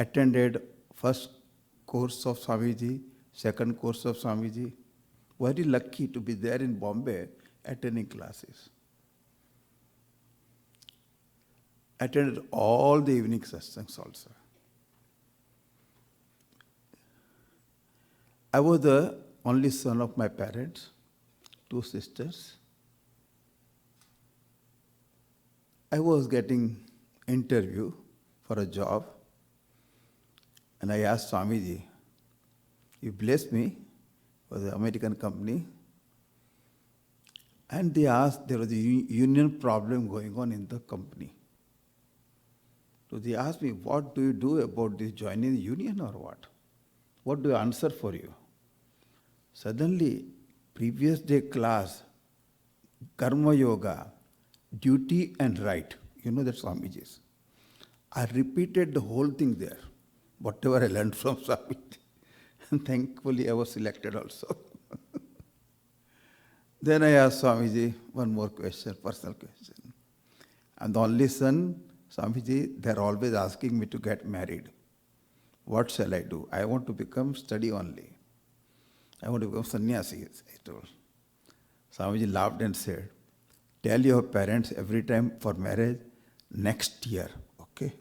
attended first course of Swamiji, second course of Swamiji. Very lucky to be there in Bombay attending classes. Attended all the evening sessions also. I was the only son of my parents, 2 sisters. I was getting interview for a job, and I asked Swamiji, you blessed me for the American company, and they asked, there was a union problem going on in the company. So they asked me, what do you do about this, joining the union or what? What do I answer for you? Suddenly, previous day class, Karma Yoga, duty and right. You know that Swamiji's. I repeated the whole thing there, whatever I learned from Swamiji. And thankfully I was selected also. Then I asked Swamiji one more question, personal question. I'm the only son, Swamiji, they're always asking me to get married. What shall I do? I want to become study only. I want to become sannyasi, I told. Swamiji laughed and said, tell your parents every time for marriage, next year, okay?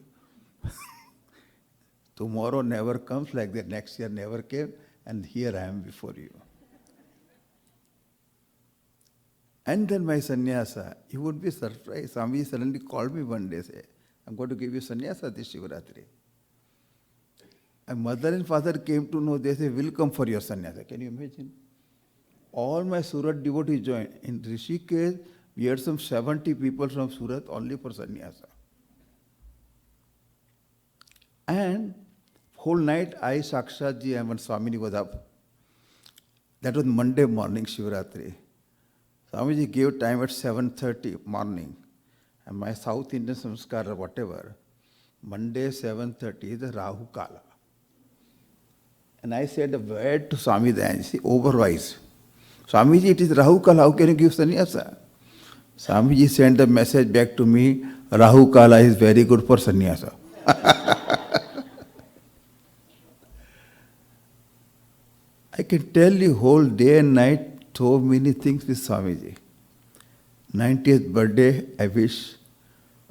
Tomorrow never comes like that, next year never came, and here I am before you. And then my sannyasa, you would be surprised. Swami suddenly called me one day, say, I'm going to give you sannyasa this Shivaratri. And mother and father came to know, they say, we'll come for your sannyasa. Can you imagine? All my Surat devotees joined. In Rishikesh, we had some 70 people from Surat only for sannyasa. And whole night, I, Sakshatji, and when Swamiji was up. That was Monday morning, Shivaratri. Swamiji gave time at 7:30 morning. And my South Indian samskar or whatever, Monday 7:30 is the Rahu Kala. And I said a word to Swami Dayanji, overwise. Swamiji, it is Rahu Kala, how can you give sannyasa? Swamiji sent a message back to me, Rahu Kala is very good for sannyasa. I can tell you whole day and night so many things with Swamiji. 90th birthday, I wish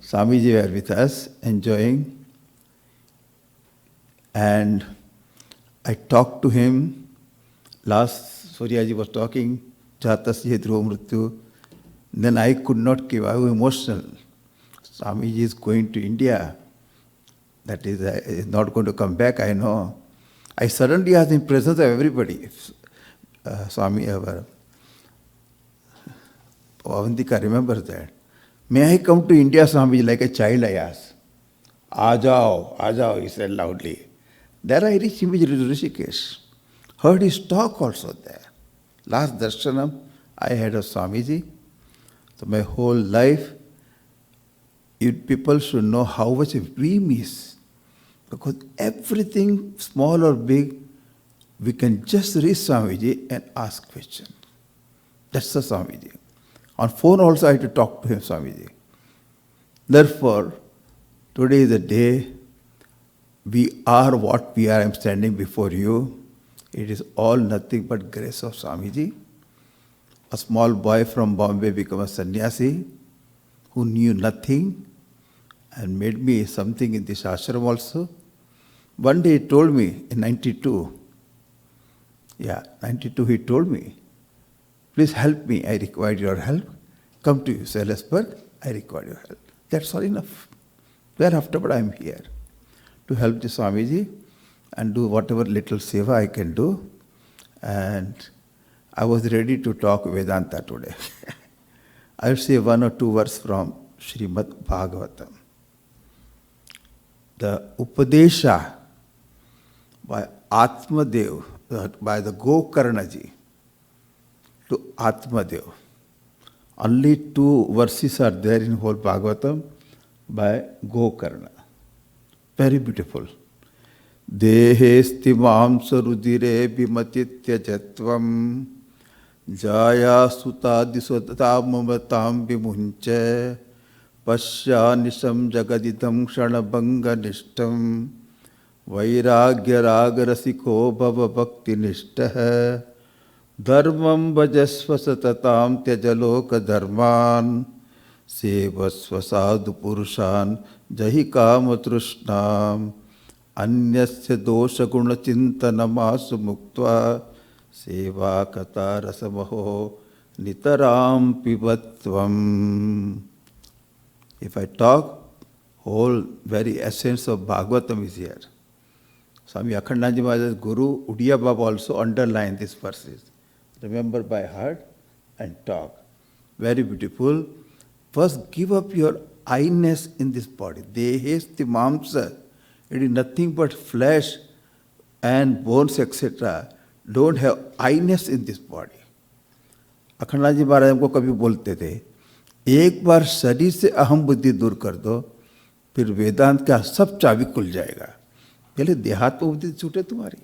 Swamiji were with us, enjoying. And I talked to him. Last Suryaji was talking, Jatasya Dhruva Mrityu. Then I could not keep, I was emotional. Swamiji is going to India. That is not going to come back, I know. I suddenly asked in presence of everybody, Swami, Avantika remembers that. May I come to India, Swamiji? Like a child I asked. Ajao, he said loudly. There I reached immediately to Rishikesh. Heard his talk also there. Last darshanam I had of Swamiji. So my whole life, people should know how much we miss. Because everything, small or big, we can just reach Swamiji and ask questions. That's the Swamiji. On phone also I had to talk to him, Swamiji. Therefore, today is the day we are what we are. I am standing before you. It is all nothing but grace of Swamiji. A small boy from Bombay became a sannyasi who knew nothing and made me something in this ashram also. One day he told me in 92, he told me, please help me, I require your help. Come to Salisbury, I require your help. That's all enough. Thereafter, but I am here to help the Swamiji and do whatever little seva I can do. And I was ready to talk Vedanta today. I will say 1 or 2 verses from Srimad Bhagavatam. The Upadesha by Atmadev, by the Gokarnaji to Atmadev. Only 2 verses are there in whole Bhagavatam by Gokarna. Very beautiful. Dehesti mamsa rudire bimatitya jatvam jaya sutadiswatatam mamatam vimunche pasya nisham jagadidam kshanabanga nishtam वैराग्य राग रसिको भव भक्ति निष्ठः धर्मं भजस्व सततां त्यज लोक धर्मान् सेवस्व साधु पुरुषान् जहि काम तृष्णाम् अन्यस्य दोष गुण चिंतनमासु मुक्त्वा सेवा कथा रसमहो नितराम पिबत्वम्. If I talk, whole very essence of Bhagavatam is here. Swami Akhandandaji Maharaj's Guru Udiya Baba also underlined these verses. Remember by heart and talk. Very beautiful. First give up your I-ness in this body. Dehesti mamsa. It is nothing but flesh and bones, etc. Don't have I-ness in this body. Akhandanand जी महाराज हमको कभी बोलते थे, एक बार शरीर से अहम बुद्धि दूर कर दो, फिर वेदांत का सब चाबी खुल जाएगा. पहले देहात्म बुद्धि छूटे तुम्हारी.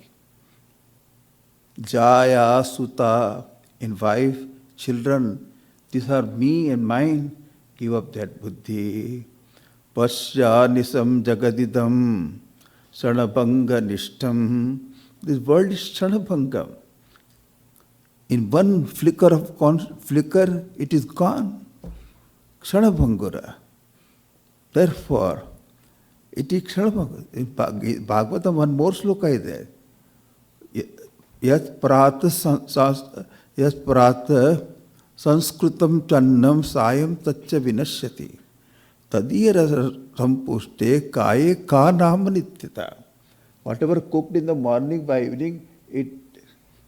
जाया सुता in wife, children, these are me and mine. Give up that buddhi. Pasya nisam jagadidam shanabhanga nishtam. This world is shanabhangam. In one flicker of flicker, it is gone. Kshanabhangura. Therefore, it is Kshanabhangura. In Bhagavatam, one more sloka is there. Yat prata sanskritam channam sayam tacha vinashyati. Tadiyara sampuste kaye ka nama nityata. Whatever cooked in the morning, by evening, it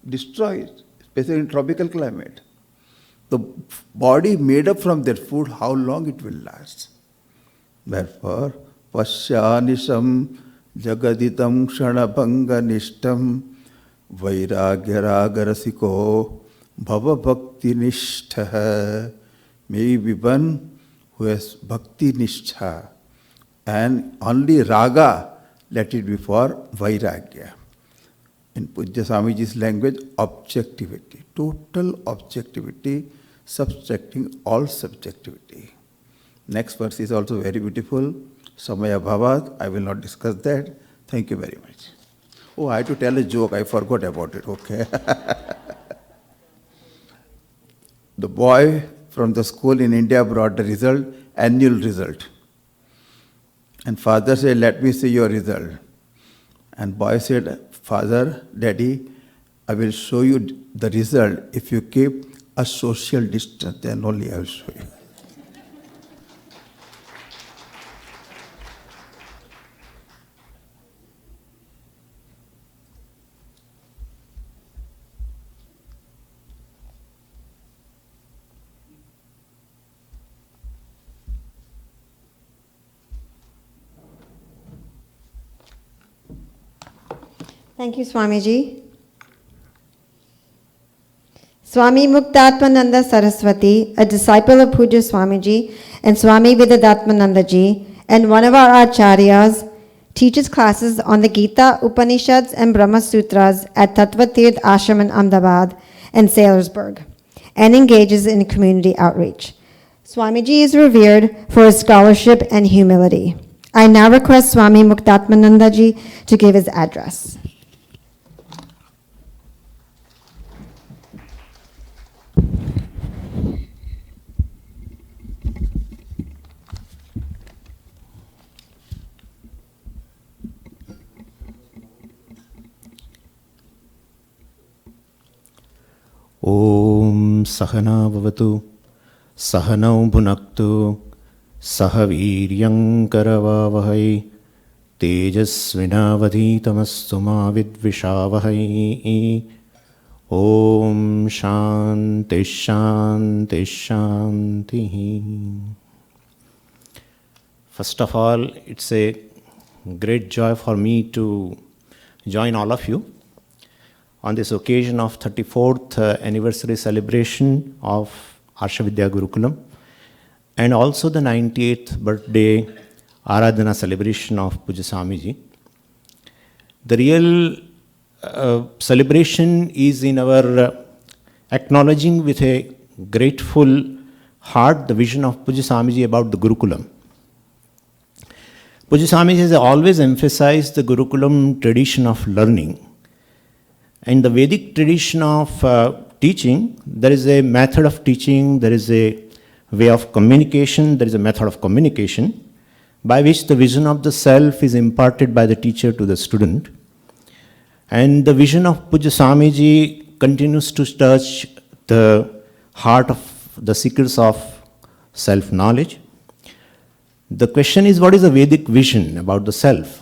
destroys, especially in tropical climate. The body made up from that food, how long it will last. Therefore, pasyanisham jagaditam kshanabhanga nishtam vairagya ragarasiko bhava bhakti nishtha. May be one who has bhakti nishtha, and only raga, let it be for vairagya. In Pujya Swamiji's language, objectivity, total objectivity, subtracting all subjectivity. Next verse is also very beautiful. Samaya Bhavat, I will not discuss that. Thank you very much. Oh, I had to tell a joke, I forgot about it, okay. The boy from the school in India brought the result, annual result. And father said, let me see your result. And boy said, Father, Daddy, I will show you the result if you keep a social distance, then only I will show you. Thank you, Swamiji. Swami Muktatmananda Saraswati, a disciple of Pujya Swamiji, and Swami Viditatmanandaji, and one of our acharyas, teaches classes on the Gita, Upanishads, and Brahma Sutras at Tattvavidanandaji Ashram in Ahmedabad and Saylorsburg, and engages in community outreach. Swamiji is revered for his scholarship and humility. I now request Swami Muktatmanandaji to give his address. Om Sahana Bhavatu Sahanau Bhunaktu Sahaviryam Karavavahai Tejasvinavadhitamastu ma vidvishavahai. Om Shanti Shanti Shanti. First of all, it's a great joy for me to join all of you on this occasion of 34th anniversary celebration of Arsha Vidya Gurukulam, and also the 98th birthday Aradhana celebration of Pujya Swamiji. The real celebration is in our acknowledging with a grateful heart the vision of Pujya Swamiji about the Gurukulam. Pujya Swamiji has always emphasized the Gurukulam tradition of learning. In the Vedic tradition of teaching, there is a method of teaching, there is a way of communication, there is a method of communication by which the vision of the self is imparted by the teacher to the student. And the vision of Pujya Swamiji continues to touch the heart of the seekers of self-knowledge. The question is, what is the Vedic vision about the self?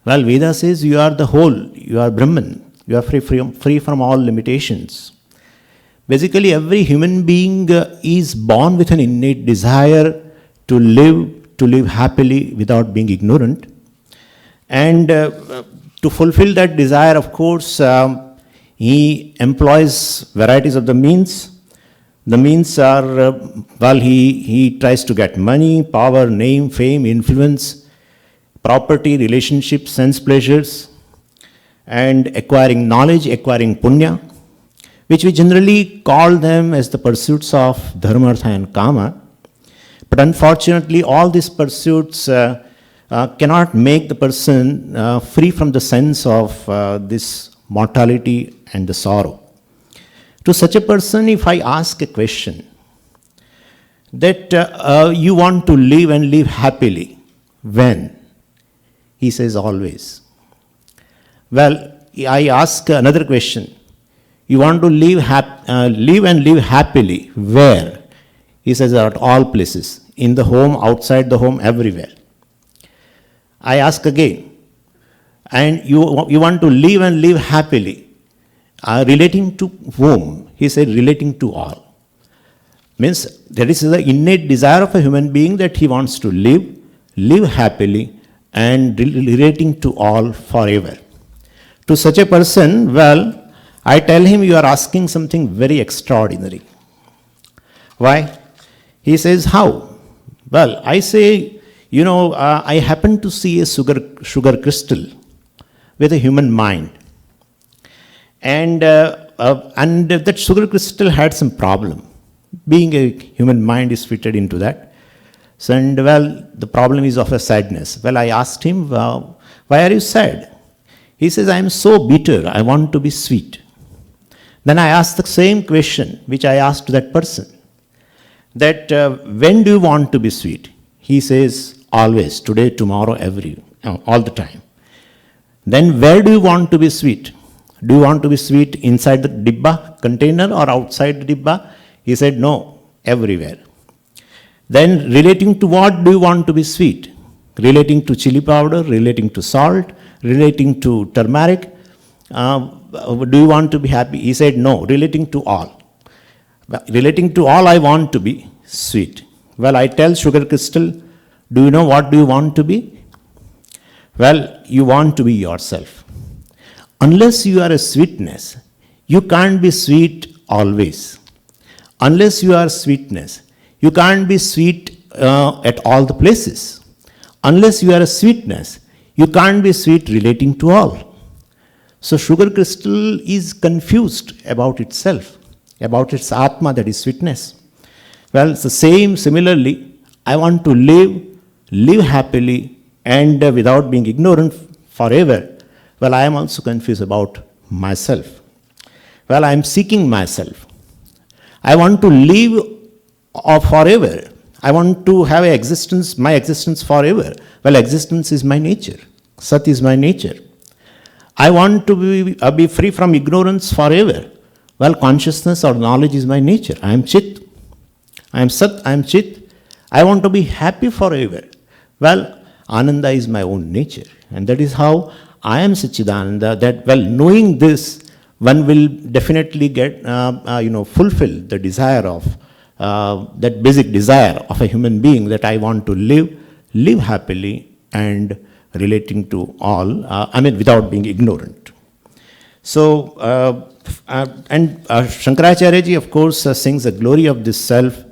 Well, Veda says you are the whole, you are Brahman, you are free from all limitations. Basically, every human being is born with an innate desire to live happily without being ignorant. And to fulfill that desire, of course, he employs varieties of the means. The means are, he tries to get money, power, name, fame, influence, property, relationships, sense pleasures, and acquiring knowledge, acquiring punya, which we generally call them as the pursuits of dharma, artha, and kama. But unfortunately, all these pursuits cannot make the person free from the sense of this mortality and the sorrow. To such a person, if I ask a question that you want to live and live happily, when? He says always. Well, I ask another question. You want to live and live happily, where? He says at all places, in the home, outside the home, everywhere. I ask again, and you want to live and live happily, relating to whom? He said relating to all. Means there is the innate desire of a human being that he wants to live happily and relating to all forever. To such a person, well, I tell him you are asking something very extraordinary. Why? He says, how? Well, I say, I happen to see a sugar crystal with a human mind. And that sugar crystal had some problem. Being a human mind is fitted into that. So, and the problem is of a sadness. Well, I asked him, why are you sad? He says, I am so bitter, I want to be sweet. Then I asked the same question which I asked to that person. That when do you want to be sweet? He says, always, today, tomorrow, all the time. Then where do you want to be sweet? Do you want to be sweet inside the dibba container or outside the dibba? He said, no, everywhere. Then relating to what do you want to be sweet? Relating to chili powder, relating to salt, relating to turmeric. Do you want to be happy? He said, no, relating to all. Relating to all, I want to be sweet. Well, I tell sugar crystal, do you know what do you want to be? Well, you want to be yourself. Unless you are a sweetness, you can't be sweet always. Unless you are sweetness, you can't be sweet at all the places. Unless you are a sweetness, you can't be sweet relating to all. So sugar crystal is confused about itself, about its Atma, that is sweetness. Well, it's the same, similarly, I want to live happily and without being ignorant forever. Well, I am also confused about myself. Well, I am seeking myself. I want to live forever. I want to have my existence forever. Well, existence is my nature. Sat is my nature. I want to be free from ignorance forever. Well, consciousness or knowledge is my nature. I am Chit. I am Sat, I am Chit. I want to be happy forever. Well, Ananda is my own nature. And that is how I am Satchidananda, that, knowing this, one will definitely get, fulfill the desire of, that basic desire of a human being, that I want to live happily and relating to all, without being ignorant. So, Shankaracharya ji, of course, sings the glory of this self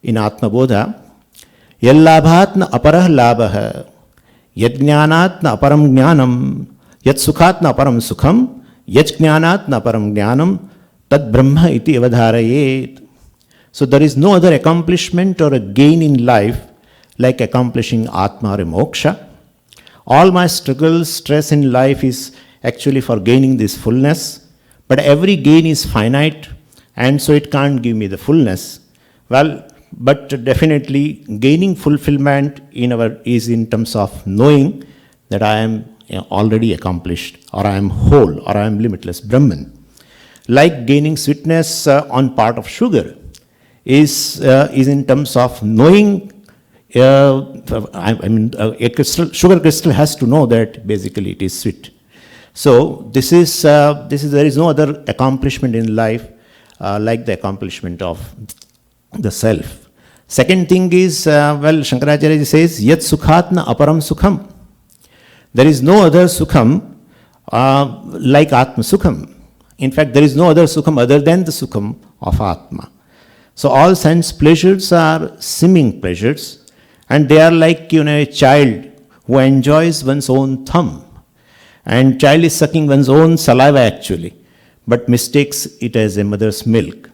in Atma Bodha. Yallabhatna aparah labah, yajnanatna aparam jnanam, yat sukhatna aparam sukham, yajnanatna aparam jnanam, tad brahma iti avadharayet. So there is no other accomplishment or a gain in life like accomplishing Atma or moksha. All my struggles, stress in life is actually for gaining this fullness, but every gain is finite, and so it can't give me the fullness. Well, but definitely gaining fulfillment is in terms of knowing that I am already accomplished, or I am whole, or I am limitless Brahman. Like gaining sweetness on part of sugar is in terms of knowing. Sugar crystal has to know that basically it is sweet. So this is there is no other accomplishment in life like the accomplishment of the self. Second thing is, Shankaracharya says, Yat sukhatna aparam sukham. There is no other sukham like Atma sukham. In fact, there is no other sukham other than the sukham of Atma. So all sense pleasures are seeming pleasures, and they are like a child who enjoys one's own thumb. And child is sucking one's own saliva actually, but mistakes it as a mother's milk.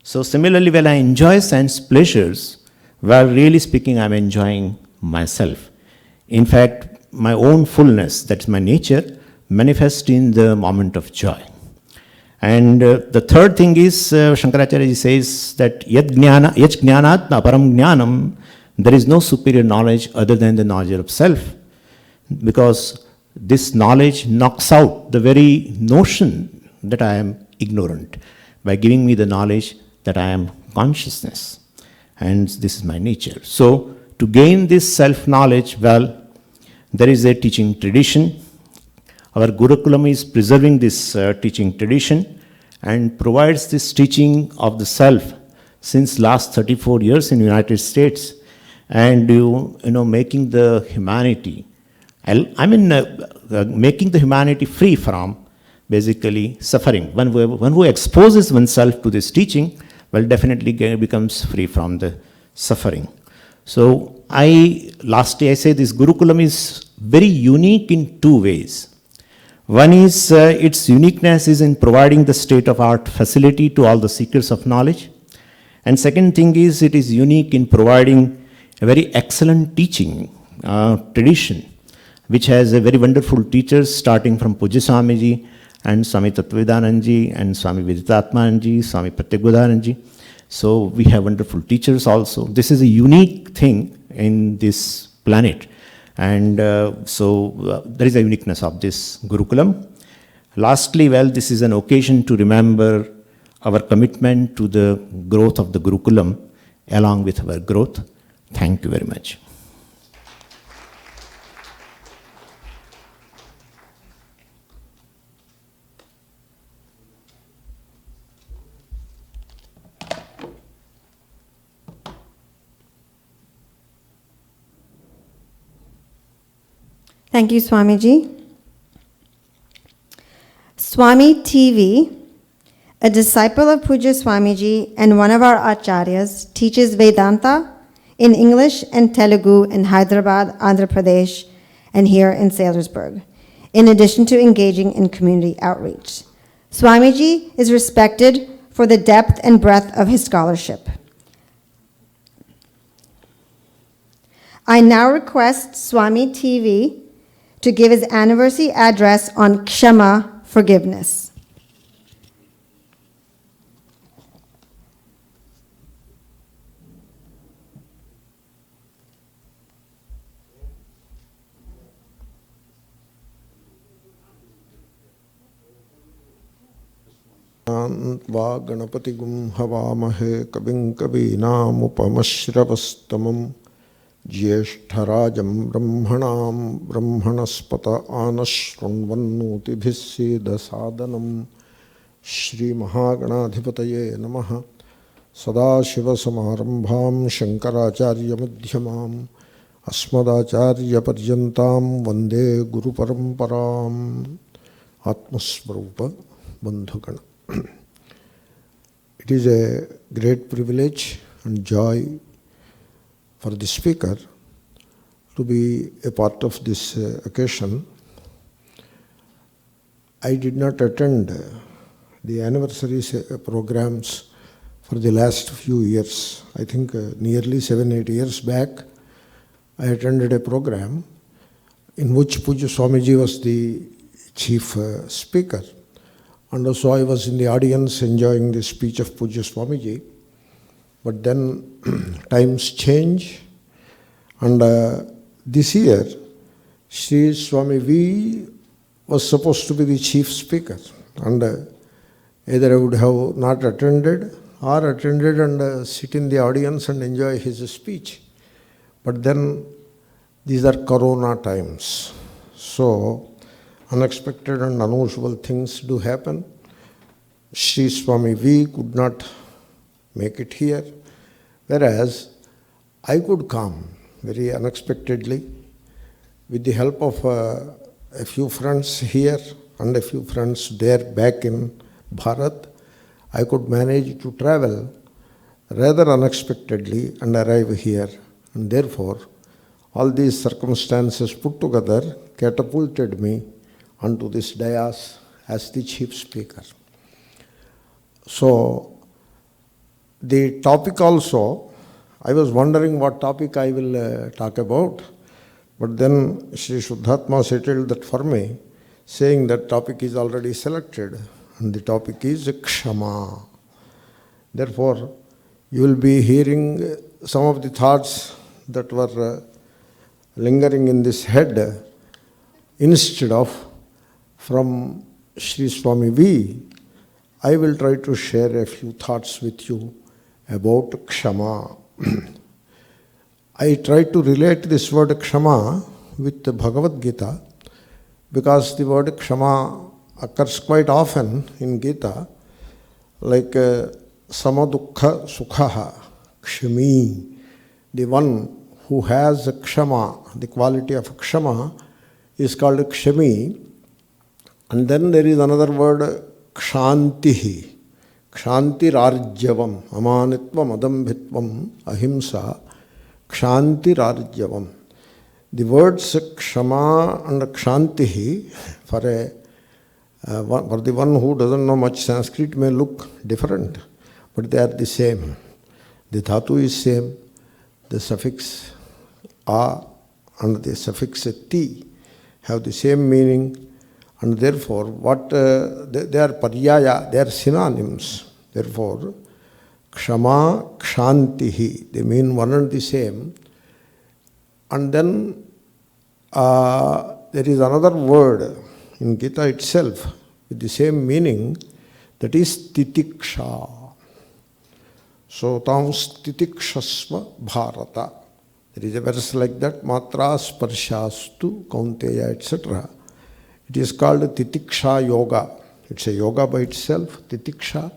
So similarly, when I enjoy sense pleasures, well, really speaking, I'm enjoying myself. In fact, my own fullness, that's my nature, manifests in the moment of joy. And the third thing is, Shankaracharya says that yat jnanat aparam jnanam, there is no superior knowledge other than the knowledge of self. Because this knowledge knocks out the very notion that I am ignorant by giving me the knowledge that I am consciousness, and this is my nature. So to gain this self-knowledge, well, there is a teaching tradition. Our Gurukulam is preserving this teaching tradition and provides this teaching of the self since last 34 years in the United States, and making the humanity, making the humanity free from basically suffering. One who exposes oneself to this teaching, well, definitely becomes free from the suffering. So lastly I say this Gurukulam is very unique in two ways. One is its uniqueness is in providing the state-of-art facility to all the seekers of knowledge. And second thing is it is unique in providing a very excellent teaching tradition, which has a very wonderful teachers starting from Pujya Swamiji and Swami Tattvavidanandaji and Swami Viditatmanandaji, Swami Pratyagbodhanandaji. So we have wonderful teachers also. This is a unique thing in this planet. And there is a uniqueness of this Gurukulam. Lastly, well, this is an occasion to remember our commitment to the growth of the Gurukulam along with our growth. Thank you very much. Thank you, Swamiji. Swami TV, a disciple of Pujya Swamiji and one of our acharyas, teaches Vedanta in English and Telugu in Hyderabad, Andhra Pradesh, and here in Salisbury, in addition to engaging in community outreach. Swamiji is respected for the depth and breadth of his scholarship. I now request Swami TV to give his anniversary address on Ksama, forgiveness. Va Ganapatigum Havamahe Kabin Kabinamupamashravastamam Jyeshtarajam Brahmanam Brahmanaspata Anashranvannutibhisida Sadanam Shri Mahaganadhipataye Namaha Sadashiva Samarambham Shankaracharya Madhyamam Asmadacharya Paryantam Vande Guru Paramparam Atmasvarupa Bandhugana. It is a great privilege and joy for the speaker to be a part of this occasion. I did not attend the anniversary programs for the last few years. I think nearly 7-8 years back I attended a program in which Pujya Swamiji was the chief speaker. And so I was in the audience enjoying the speech of Pujya Swamiji. But then times change, and this year Sri Swami V was supposed to be the chief speaker, and either I would have not attended or attended and sit in the audience and enjoy his speech. But then these are Corona times, so unexpected and unusual things do happen. Sri Swami V could not make it here, whereas I could come very unexpectedly with the help of a few friends here and a few friends there back in Bharat. I could manage to travel rather unexpectedly and arrive here, and therefore all these circumstances put together catapulted me onto this dais as the chief speaker. So the topic also, I was wondering what topic I will talk about, but then Sri Shuddhatma settled that for me, saying that topic is already selected, and the topic is Ksama. Therefore, you will be hearing some of the thoughts that were lingering in this head, instead of from Sri Swami V. I will try to share a few thoughts with you about Ksama. I try to relate this word Ksama with the Bhagavad Gita, because the word Ksama occurs quite often in Gita, like Samadukha Sukhaha, Kshami. The one who has a Ksama, the quality of Ksama, is called Kshami. And then there is another word, Kshantihi. Kshantirarjavam, amanitvam, adambhitvam, ahimsa, kshantirarjavam. The words Kshama and Kshantihi, for the one who doesn't know much Sanskrit, may look different, but they are the same. The dhatu is same, the suffix a and the suffix ti have the same meaning. And therefore, they are paryaya, they are synonyms. Therefore, Ksama, Kshantihi, they mean one and the same. And then there is another word in Gita itself with the same meaning, that is Titiksha. So, tam Titikshasva Bharata. There is a verse like that, Matra Sparshastu Kaunteya, etc. It is called Titiksha Yoga. It's a yoga by itself, Titiksha.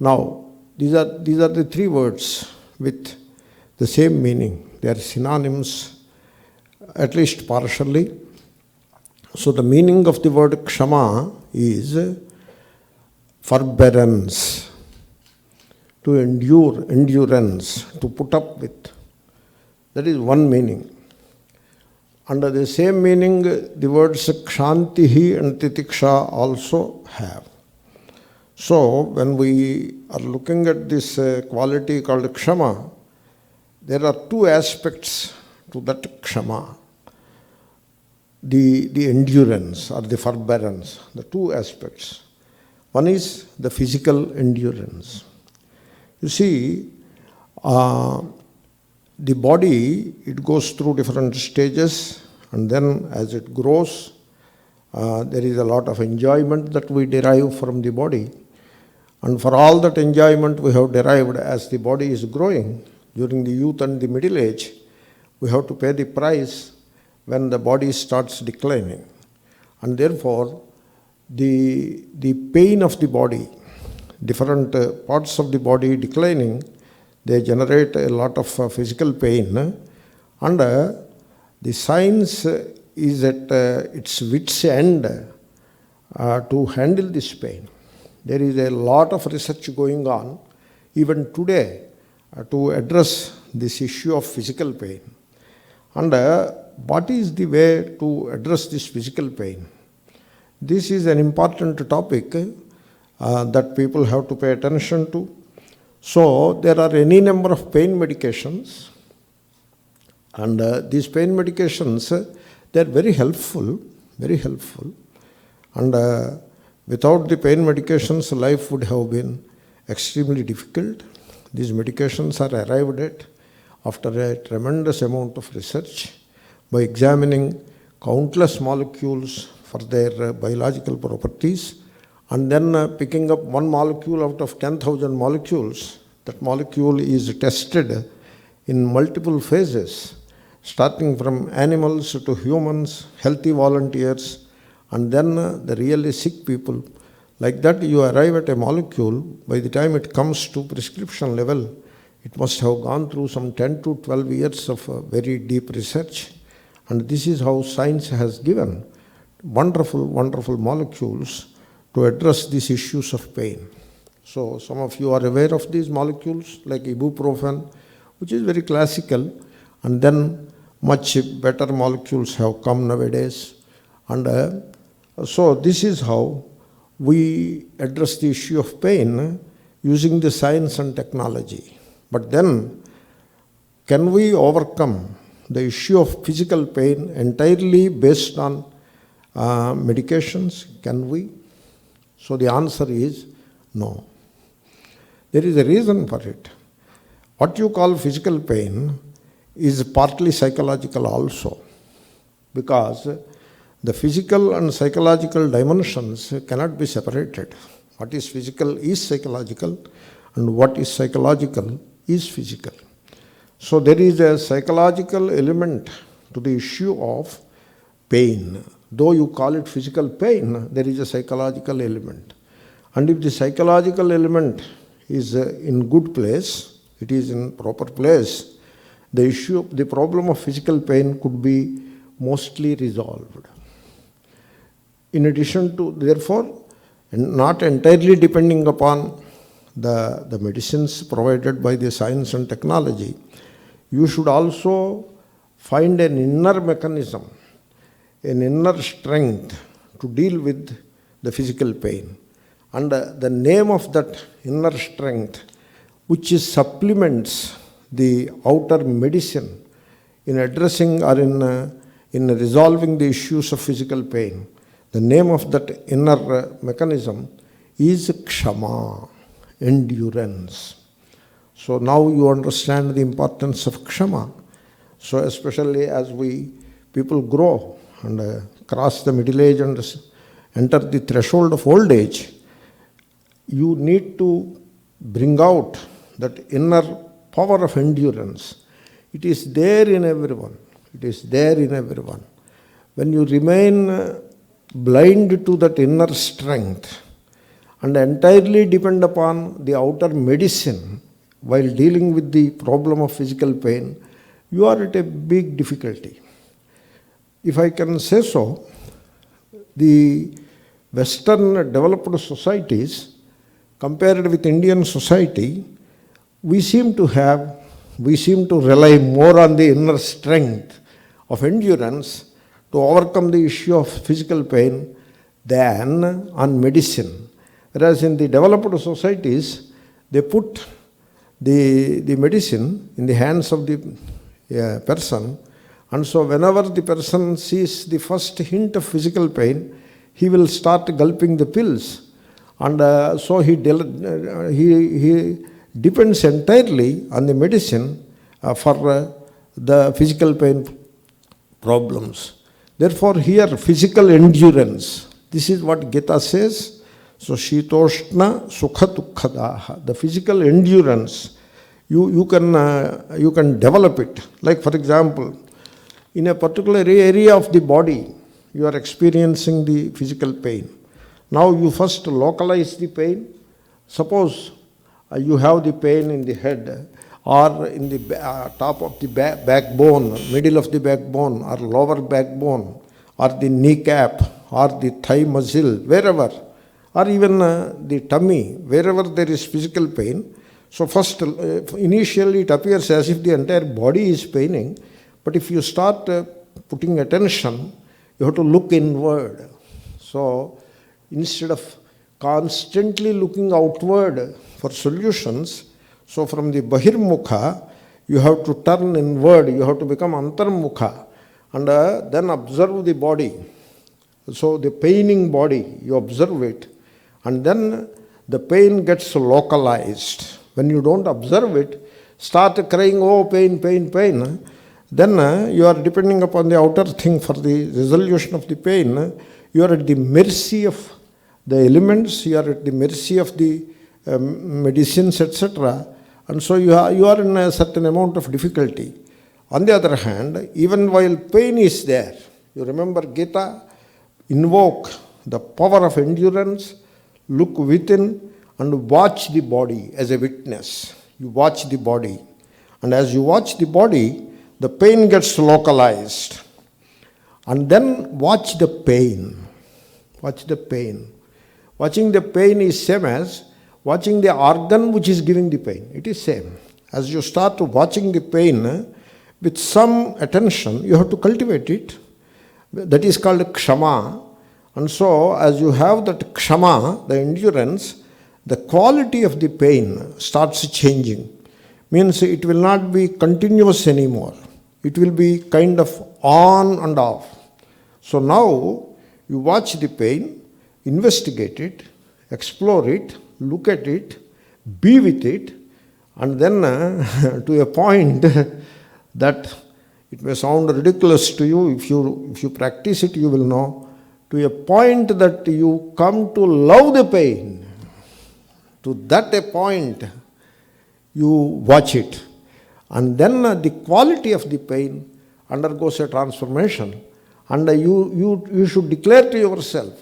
Now, these are the three words with the same meaning. They are synonyms, at least partially. So the meaning of the word Ksama is forbearance, to endure, endurance, to put up with. That is one meaning. Under the same meaning, the words Kshantihi and Titiksha also have. So, when we are looking at this quality called Ksama, there are two aspects to that Ksama. The endurance or the forbearance, the two aspects. One is the physical endurance. You see, the body, it goes through different stages, and then as it grows, there is a lot of enjoyment that we derive from the body. And for all that enjoyment we have derived as the body is growing, during the youth and the middle age, we have to pay the price when the body starts declining. And therefore, the pain of the body, different parts of the body declining, they generate a lot of physical pain. And the science is at its wit's end to handle this pain. There is a lot of research going on, even today, to address this issue of physical pain. And what is the way to address this physical pain? This is an important topic that people have to pay attention to. So, there are any number of pain medications, And these pain medications, they are very helpful, very helpful. And without the pain medications, life would have been extremely difficult. These medications are arrived at after a tremendous amount of research by examining countless molecules for their biological properties, and then picking up one molecule out of 10,000 molecules. That molecule is tested in multiple phases, starting from animals to humans, healthy volunteers, and then the really sick people. Like that, you arrive at a molecule. By the time it comes to prescription level, it must have gone through some 10 to 12 years of very deep research. And this is how science has given wonderful, wonderful molecules to address these issues of pain. So some of you are aware of these molecules like ibuprofen, which is very classical, and then much better molecules have come nowadays. And so this is how we address the issue of pain using the science and technology. But then, can we overcome the issue of physical pain entirely based on medications? Can we? So the answer is no. There is a reason for it. What you call physical pain is partly psychological also, because the physical and psychological dimensions cannot be separated. What is physical is psychological, and what is psychological is physical. So there is a psychological element to the issue of pain. Though you call it physical pain, there is a psychological element. And if the psychological element is in good place, it is in proper place, the problem of physical pain could be mostly resolved. In addition to, therefore, not entirely depending upon the medicines provided by the science and technology, you should also find an inner mechanism, an inner strength to deal with the physical pain. And the name of that inner strength, which is supplements the outer medicine in addressing or in resolving the issues of physical pain, the name of that inner mechanism is Ksama, endurance. So now you understand the importance of Ksama. So especially as people grow and cross the middle age and enter the threshold of old age, you need to bring out that inner power of endurance. It is there in everyone. It is there in everyone. When you remain blind to that inner strength and entirely depend upon the outer medicine while dealing with the problem of physical pain, you are at a big difficulty. If I can say so, the Western developed societies, compared with Indian society, we seem to rely more on the inner strength of endurance to overcome the issue of physical pain than on medicine. Whereas in the developed societies, they put the medicine in the hands of the person, and so whenever the person sees the first hint of physical pain, he will start gulping the pills. And so he depends entirely on the medicine for the physical pain problems. Therefore, here physical endurance, this is what Gita says. So, Shitoshna Sukha Dukkadaha, the physical endurance, you can develop it. Like for example, in a particular area of the body, you are experiencing the physical pain. Now you first localize the pain. Suppose you have the pain in the head or in the top of the backbone, middle of the backbone or lower backbone or the kneecap or the thigh muscle, wherever, or even the tummy, wherever there is physical pain. So first, initially it appears as if the entire body is paining, but if you start putting attention, you have to look inward. So instead of constantly looking outward for solutions, so from the Bahirmukha, you have to turn inward, you have to become antarmukha, and then observe the body. So the paining body, you observe it, and then the pain gets localized. When you don't observe it, start crying, oh pain, pain, pain, then you are depending upon the outer thing for the resolution of the pain. You are at the mercy of the elements, you are at the mercy of the medicines, etc. And so you are in a certain amount of difficulty. On the other hand, even while pain is there, you remember Gita, invoke the power of endurance, look within and watch the body as a witness. You watch the body. And as you watch the body, the pain gets localized. And then watch the pain. Watch the pain. Watching the pain is same as watching the organ which is giving the pain. It is same. As you start watching the pain with some attention, you have to cultivate it. That is called Ksama. And so, as you have that Ksama, the endurance, the quality of the pain starts changing. Means it will not be continuous anymore. It will be kind of on and off. So now, you watch the pain, investigate it, explore it, look at it, be with it, and then to a point that it may sound ridiculous to you. If you practice it, you will know. To a point that you come to love the pain. To that a point, you watch it. And then the quality of the pain undergoes a transformation. And you should declare to yourself,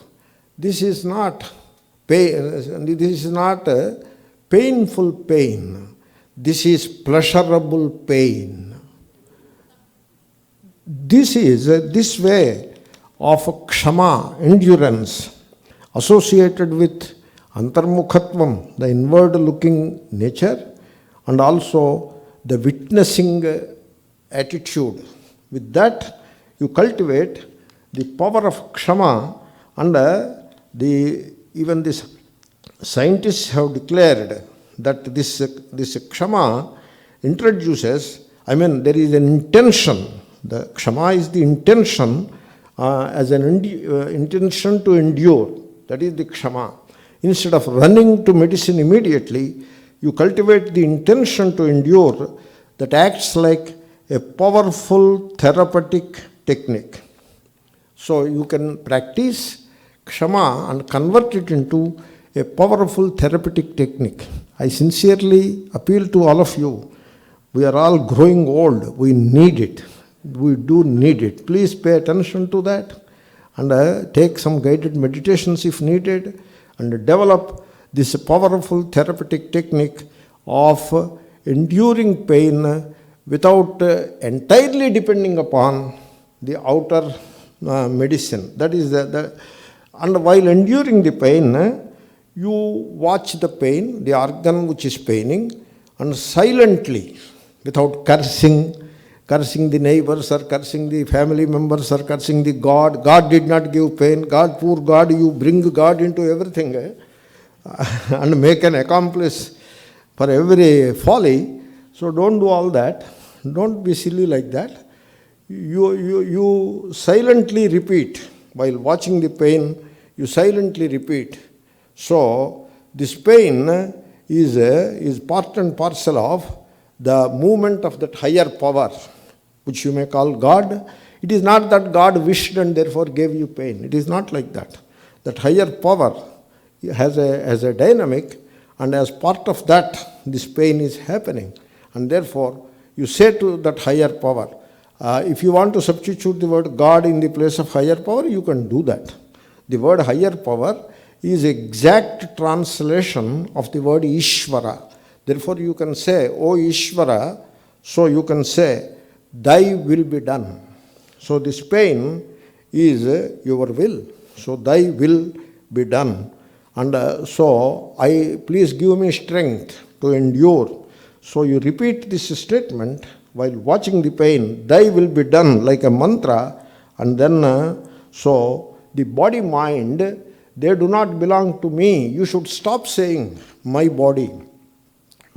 this is not pain, this is not a painful pain. This is pleasurable pain. This way of Ksama, endurance, associated with antarmukhatvam, the inward-looking nature, and also the witnessing attitude. With that, you cultivate the power of Ksama, and even these scientists have declared that this Ksama introduces, there is an intention. The Ksama is the intention as an intention to endure. That is the Ksama. Instead of running to medicine immediately, you cultivate the intention to endure that acts like a powerful therapeutic technique. So you can practice Ksama and convert it into a powerful therapeutic technique. I sincerely appeal to all of you. We are all growing old. We need it. We do need it. Please pay attention to that and take some guided meditations if needed and develop this powerful therapeutic technique of enduring pain without entirely depending upon the outer medicine. That is and while enduring the pain, you watch the pain, the organ which is paining, and silently, without cursing the neighbors or cursing the family members or cursing the God. God did not give pain. God, poor God, you bring God into everything and make an accomplice for every folly. So don't do all that. Don't be silly like that. You silently repeat. While watching the pain, you silently repeat. So this pain is part and parcel of the movement of that higher power, which you may call God. It is not that God wished and therefore gave you pain. It is not like that. That higher power has a dynamic, and as part of that, this pain is happening. And therefore, you say to that higher power, if you want to substitute the word God in the place of higher power, you can do that. The word higher power is exact translation of the word Ishvara. Therefore, you can say, O Ishvara, so you can say, thy will be done. So this pain is your will. So thy will be done. And so please give me strength to endure. So you repeat this statement while watching the pain, thy will be done, like a mantra. And then, so the body mind, they do not belong to me. You should stop saying my body.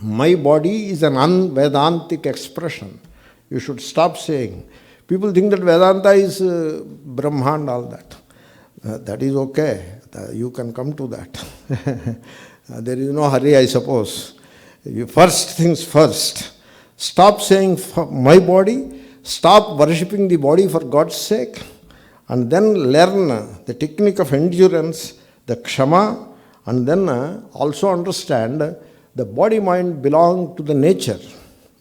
My body is an un-Vedantic expression. You should stop saying. People think that Vedanta is Brahma and all that. That is okay. You can come to that. There is no hurry, I suppose. First things first. Stop saying my body. Stop worshipping the body for God's sake. And then learn the technique of endurance, the Ksama, and then also understand the body-mind belong to the nature.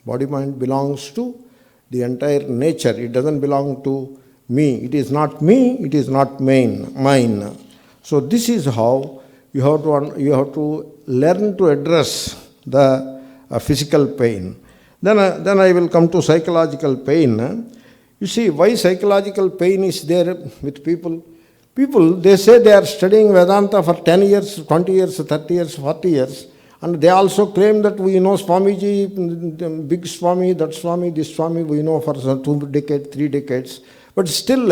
Body-mind belongs to the entire nature. It doesn't belong to me. It is not me, it is not mine. So this is how you have to learn to address the physical pain. Then I will come to psychological pain. You see, why psychological pain is there with people? People, they say they are studying Vedanta for 10 years, 20 years, 30 years, 40 years, and they also claim that we know Swamiji, big Swami, that Swami, this Swami, we know for 2 decades, 3 decades, but still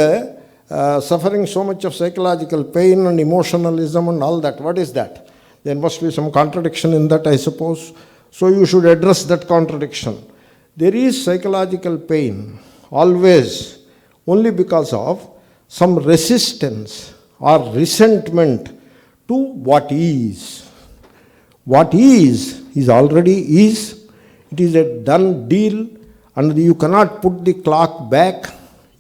suffering so much of psychological pain and emotionalism and all that. What is that? There must be some contradiction in that, I suppose. So you should address that contradiction. There is psychological pain always only because of some resistance or resentment to what is. What is already is. It is a done deal, and you cannot put the clock back.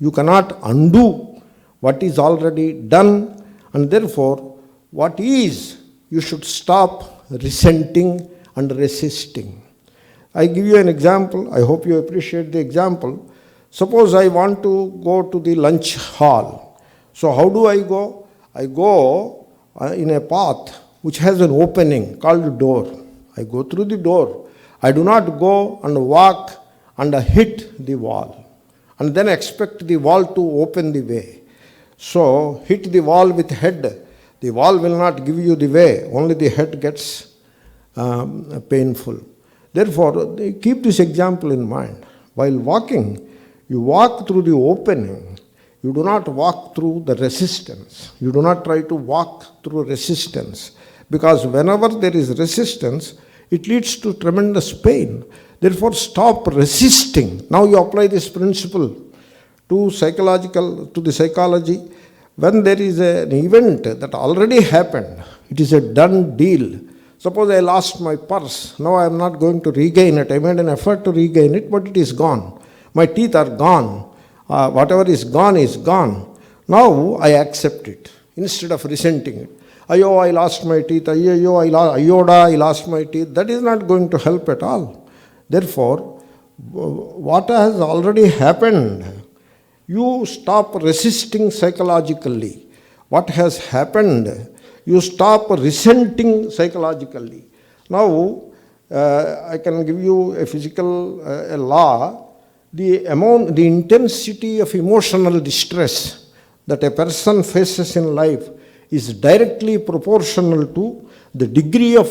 You cannot undo what is already done, and therefore what is, you should stop resenting and resisting. I give you an example. I hope you appreciate the example. Suppose I want to go to the lunch hall. So how do I go? I go in a path which has an opening called door. I go through the door. I do not go and walk and hit the wall and then expect the wall to open the way. So hit the wall with head. The wall will not give you the way. Only the head gets painful. Therefore, keep this example in mind. While walking, you walk through the opening. You do not walk through the resistance. You do not try to walk through resistance. Because whenever there is resistance, it leads to tremendous pain. Therefore, stop resisting. Now you apply this principle to the psychology. When there is an event that already happened, it is a done deal. Suppose I lost my purse. Now I am not going to regain it. I made an effort to regain it, but it is gone. My teeth are gone. Whatever is gone is gone. Now I accept it instead of resenting it. Ayo, I lost my teeth. Ayoda, I lost my teeth. That is not going to help at all. Therefore, what has already happened, you stop resisting psychologically. What has happened, you stop resenting psychologically. Now, I can give you a physical law. The intensity of emotional distress that a person faces in life is directly proportional to the degree of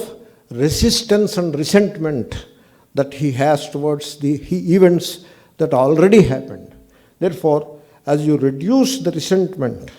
resistance and resentment that he has towards the events that already happened. Therefore, as you reduce the resentment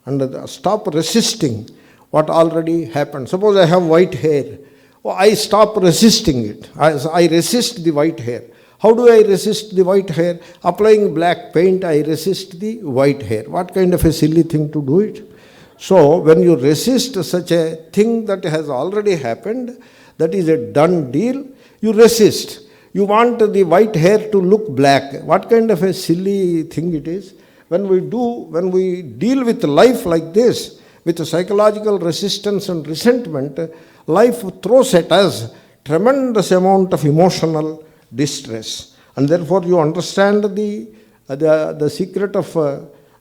and stop resisting what already happened. Suppose I have white hair. I stop resisting it. I resist the white hair. How do I resist the white hair? Applying black paint, I resist the white hair. What kind of a silly thing to do it? So, when you resist such a thing that has already happened, that is a done deal, you resist. You want the white hair to look black. What kind of a silly thing it is? When we deal with life like this, with psychological resistance and resentment, life throws at us tremendous amount of emotional distress. And therefore you understand the secret of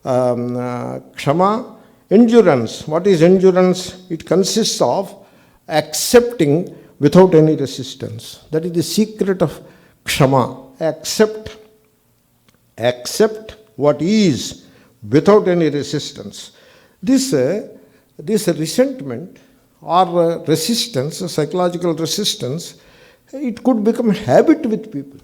Ksama, endurance. What is endurance? It consists of accepting without any resistance. That is the secret of Ksama. Accept what is without any resistance. This resentment or resistance, psychological resistance, it could become a habit with people.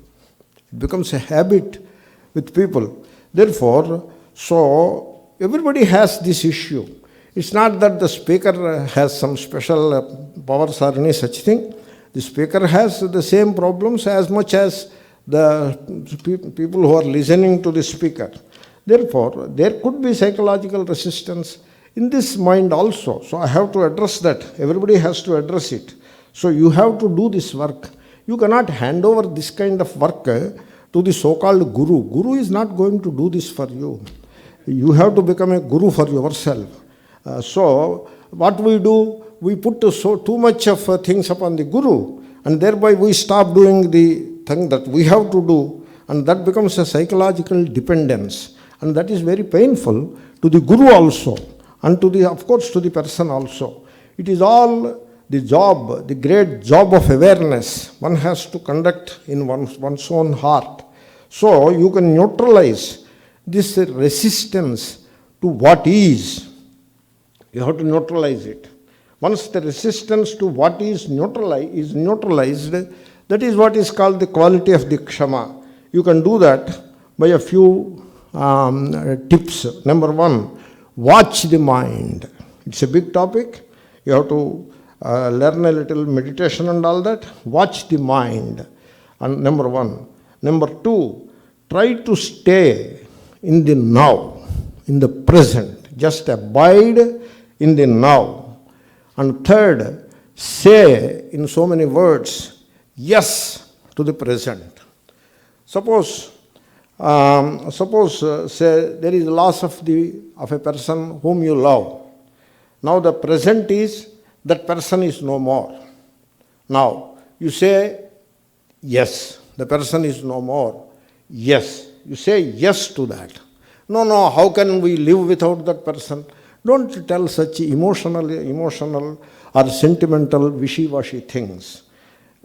It becomes a habit with people. Therefore, so everybody has this issue. It's not that the speaker has some special powers or any such thing. The speaker has the same problems as much as the people who are listening to the speaker. Therefore, there could be psychological resistance in this mind also. So I have to address that. Everybody has to address it. So you have to do this work. You cannot hand over this kind of work to the so-called guru. Guru is not going to do this for you. You have to become a guru for yourself. So what we do, we put too much of things upon the guru, and thereby we stop doing the thing that we have to do, and that becomes a psychological dependence, and that is very painful to the guru also, and to the, of course, to the person also. It is all the job, the great job of awareness one has to conduct in one's own heart. So you can neutralize this resistance to what is. You have to neutralize it. Once the resistance to what is neutralized, that is what is called the quality of the Ksama. You can do that by a few tips. Number one, watch the mind. It's a big topic. You have to learn a little meditation and all that. Watch the mind. And number one. Number two, try to stay in the now, in the present. Just abide in the now. And third, say in so many words, yes to the present. Suppose say there is loss of a person whom you love. Now the present is that person is no more. Now you say yes, the person is no more. Yes, you say yes to that. No, how can we live without that person? Don't tell such emotional or sentimental wishy-washy things.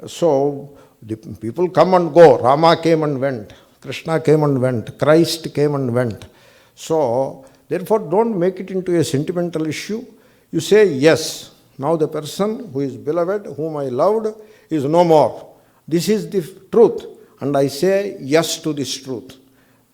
So the people come and go. Rama came and went. Krishna came and went. Christ came and went. So therefore don't make it into a sentimental issue. You say yes. Now the person who is beloved, whom I loved, is no more. This is the truth. And I say yes to this truth.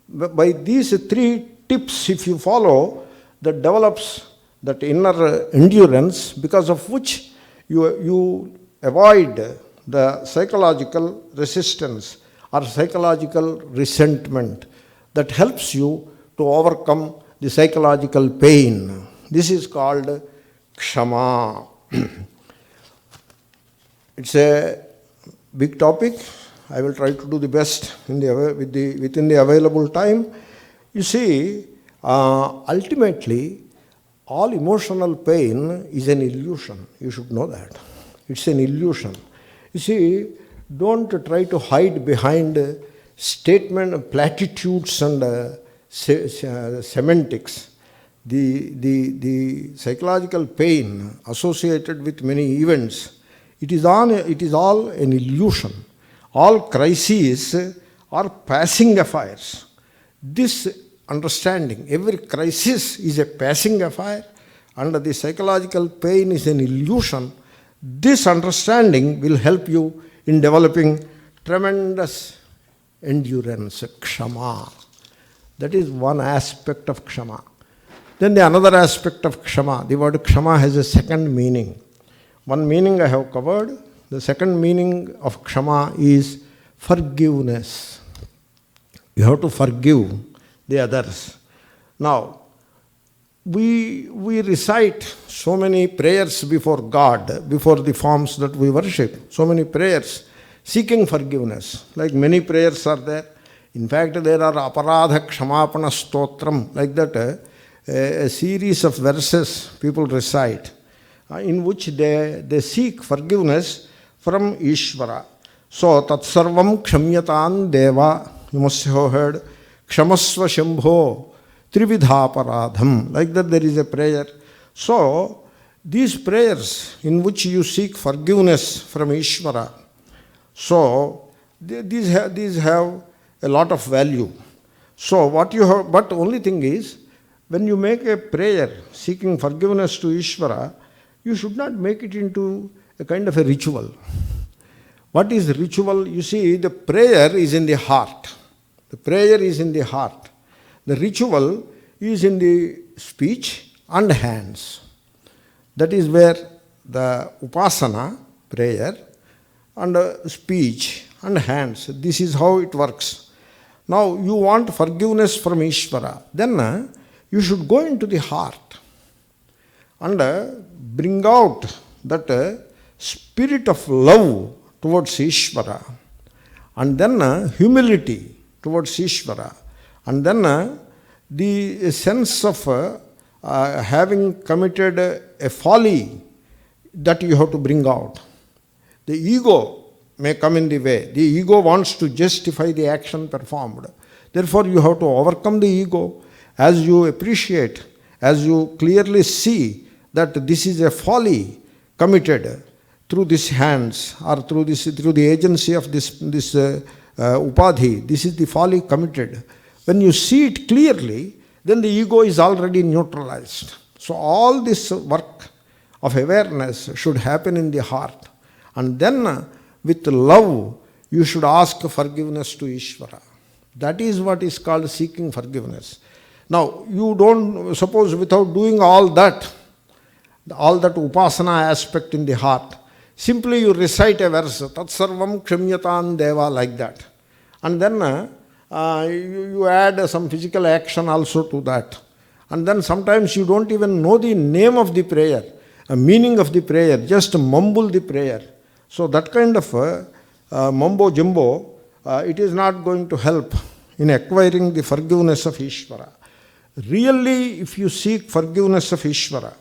By these three tips, if you follow, that develops that inner endurance, because of which you avoid the psychological resistance or psychological resentment that helps you to overcome the psychological pain. This is called Ksama. It's a big topic. I will try to do the best within the available time. You see, ultimately, all emotional pain is an illusion. You should know that. It's an illusion. You see, don't try to hide behind statement, platitudes and semantics. The psychological pain associated with many events, it is all an illusion. All crises are passing affairs. This understanding, every crisis is a passing affair, and the psychological pain is an illusion. This understanding will help you in developing tremendous endurance, Ksama. That is one aspect of Ksama. Then the another aspect of Ksama, the word Ksama has a second meaning. One meaning I have covered. The second meaning of Ksama is forgiveness. You have to forgive the others. Now, we recite so many prayers before God, before the forms that we worship, so many prayers seeking forgiveness. Like many prayers are there. In fact, there are aparadha kshamapana stotram, like that, a series of verses people recite, in which they seek forgiveness from Ishvara. So, tatsarvam kshamyataan deva, you must have heard, kshamasva shambho, trividhaparadham, like that there is a prayer. So, these prayers in which you seek forgiveness from Ishvara, so these have a lot of value. So, what you have, but only thing is, when you make a prayer seeking forgiveness to Ishvara, you should not make it into a kind of a ritual. What is ritual? You see, the prayer is in the heart. The prayer is in the heart. The ritual is in the speech and hands. That is where the upasana, prayer, and speech and hands. This is how it works. Now you want forgiveness from Ishvara, then you should go into the heart and bring out that spirit of love towards Ishvara, and then humility towards Ishvara, and then the sense of having committed a folly that you have to bring out. The ego may come in the way. The ego wants to justify the action performed. Therefore, you have to overcome the ego as you appreciate, as you clearly see that this is a folly committed through these hands or through the agency of this upadhi. This is the folly committed. When you see it clearly, then the ego is already neutralized. So all this work of awareness should happen in the heart. And then with love, you should ask forgiveness to Ishvara. That is what is called seeking forgiveness. Now, you don't, suppose without doing all that upasana aspect in the heart, simply you recite a verse, Tat Sarvam Kshamyatam Deva, like that. And then you add some physical action also to that. And then sometimes you don't even know the name of the prayer, meaning of the prayer, just mumble the prayer. So that kind of mumbo jumbo, it is not going to help in acquiring the forgiveness of Ishvara. Really, if you seek forgiveness of Ishvara,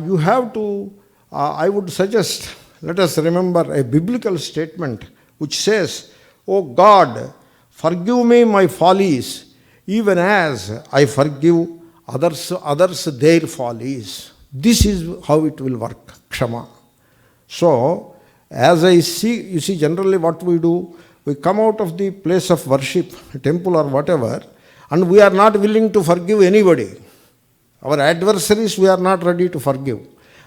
you have to, I would suggest, let us remember a biblical statement which says, "O God, forgive me my follies, even as I forgive others their follies." This is how it will work, Ksama. So, as I see, you see, generally what we do, we come out of the place of worship, temple or whatever, and we are not willing to forgive anybody. Our adversaries we are not ready to forgive.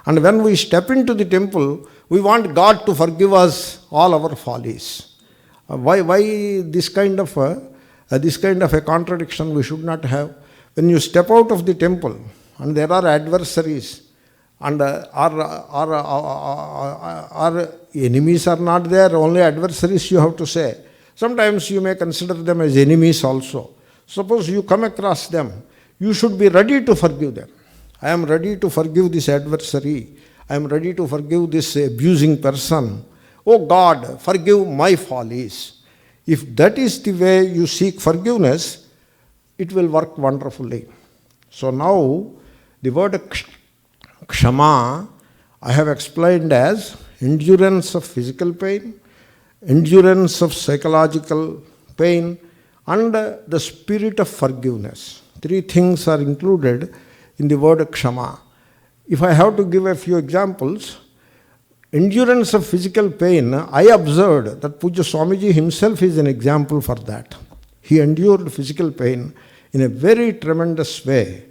And when we step into the temple, we want God to forgive us all our follies. Why this kind of a contradiction we should not have? When you step out of the temple and there are adversaries and our enemies are not there, only adversaries you have to say. Sometimes you may consider them as enemies also. Suppose you come across them, you should be ready to forgive them. I am ready to forgive this adversary. I am ready to forgive this abusing person. Oh God, forgive my follies. If that is the way you seek forgiveness, it will work wonderfully. So now, the word Ksama, I have explained as endurance of physical pain, endurance of psychological pain, and the spirit of forgiveness. Three things are included in the word Ksama. If I have to give a few examples, endurance of physical pain, I observed that Pujya Swamiji himself is an example for that. He endured physical pain in a very tremendous way.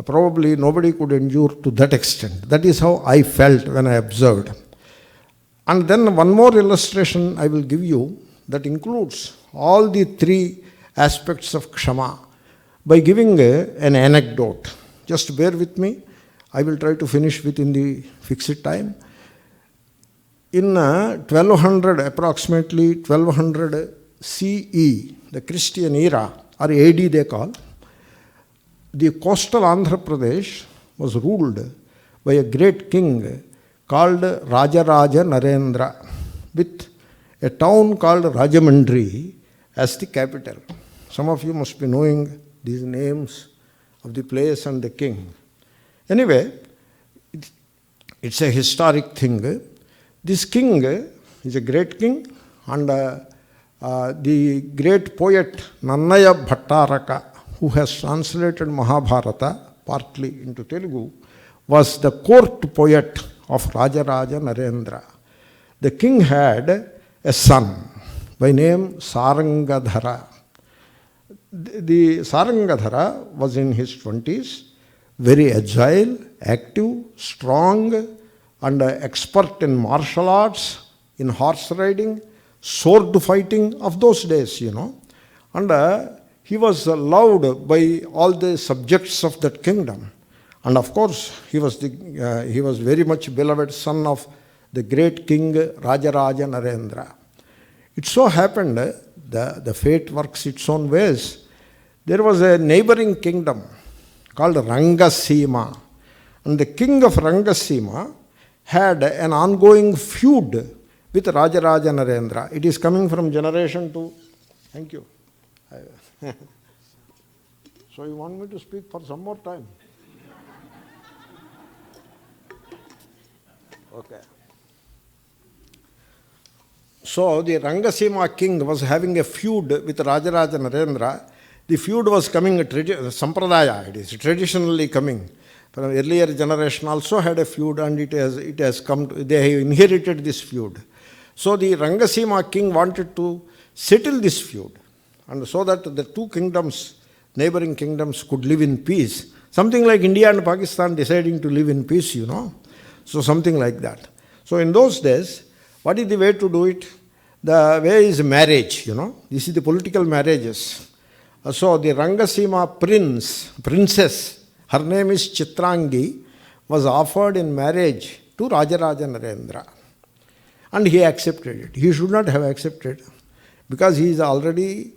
Probably nobody could endure to that extent. That is how I felt when I observed. And then one more illustration I will give you that includes all the three aspects of Ksama by giving an anecdote. Just bear with me. I will try to finish within the fixed time. In 1200, approximately 1200 CE, the Christian era, or AD they call, the coastal Andhra Pradesh was ruled by a great king called Rajaraja Narendra, with a town called Rajamandri as the capital. Some of you must be knowing these names of the place and the king. Anyway, it's a historic thing. This king is a great king, and the great poet Nannaya Bhattaraka, who has translated Mahabharata partly into Telugu, was the court poet of Rajaraja Narendra. The king had a son by name Sarangadhara. The Sarangadhara was in his 20s, very agile, active, strong, and expert in martial arts, in horse riding, sword fighting of those days, And he was loved by all the subjects of that kingdom. And of course, he was very much beloved son of the great king Rajaraja Narendra. It so happened, the fate works its own ways. There was a neighboring kingdom called Rangasima. And the king of Rangasima had an ongoing feud with Rajaraja Narendra. It is coming from generation to... Thank you. So you want me to speak for some more time? Okay. So the Rangasima king was having a feud with Rajaraja Narendra. The feud was coming, Sampradaya, it is traditionally coming. From earlier generation also had a feud, and it has come to, they inherited this feud. So the Rangasima king wanted to settle this feud, and so that the two kingdoms, neighboring kingdoms, could live in peace. Something like India and Pakistan deciding to live in peace, you know. So something like that. So in those days, what is the way to do it? The way is marriage, you know. This is the political marriages. So the Rangasima princess, her name is Chitrangi, was offered in marriage to Rajaraja Narendra. And he accepted it. He should not have accepted, because he is already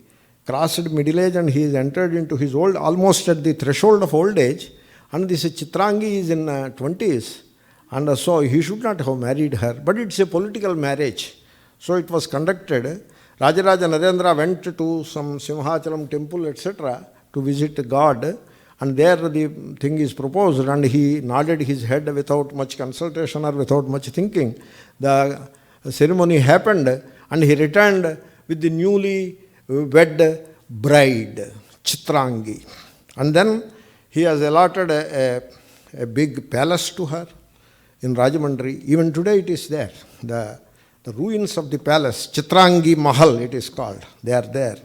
crossed middle age and he is entered into his almost at the threshold of old age, and this Chitrangi is in 20s, and so he should not have married her. But it's a political marriage. So it was conducted. Rajaraja Narendra went to some Simhachalam temple, etc., to visit God, and there the thing is proposed, and he nodded his head without much consultation or without much thinking. The ceremony happened, and he returned with the newly wed bride, Chitrangi. And then he has allotted a big palace to her in Rajamandri. Even today it is there. The ruins of the palace, Chitrangi Mahal it is called, they are there.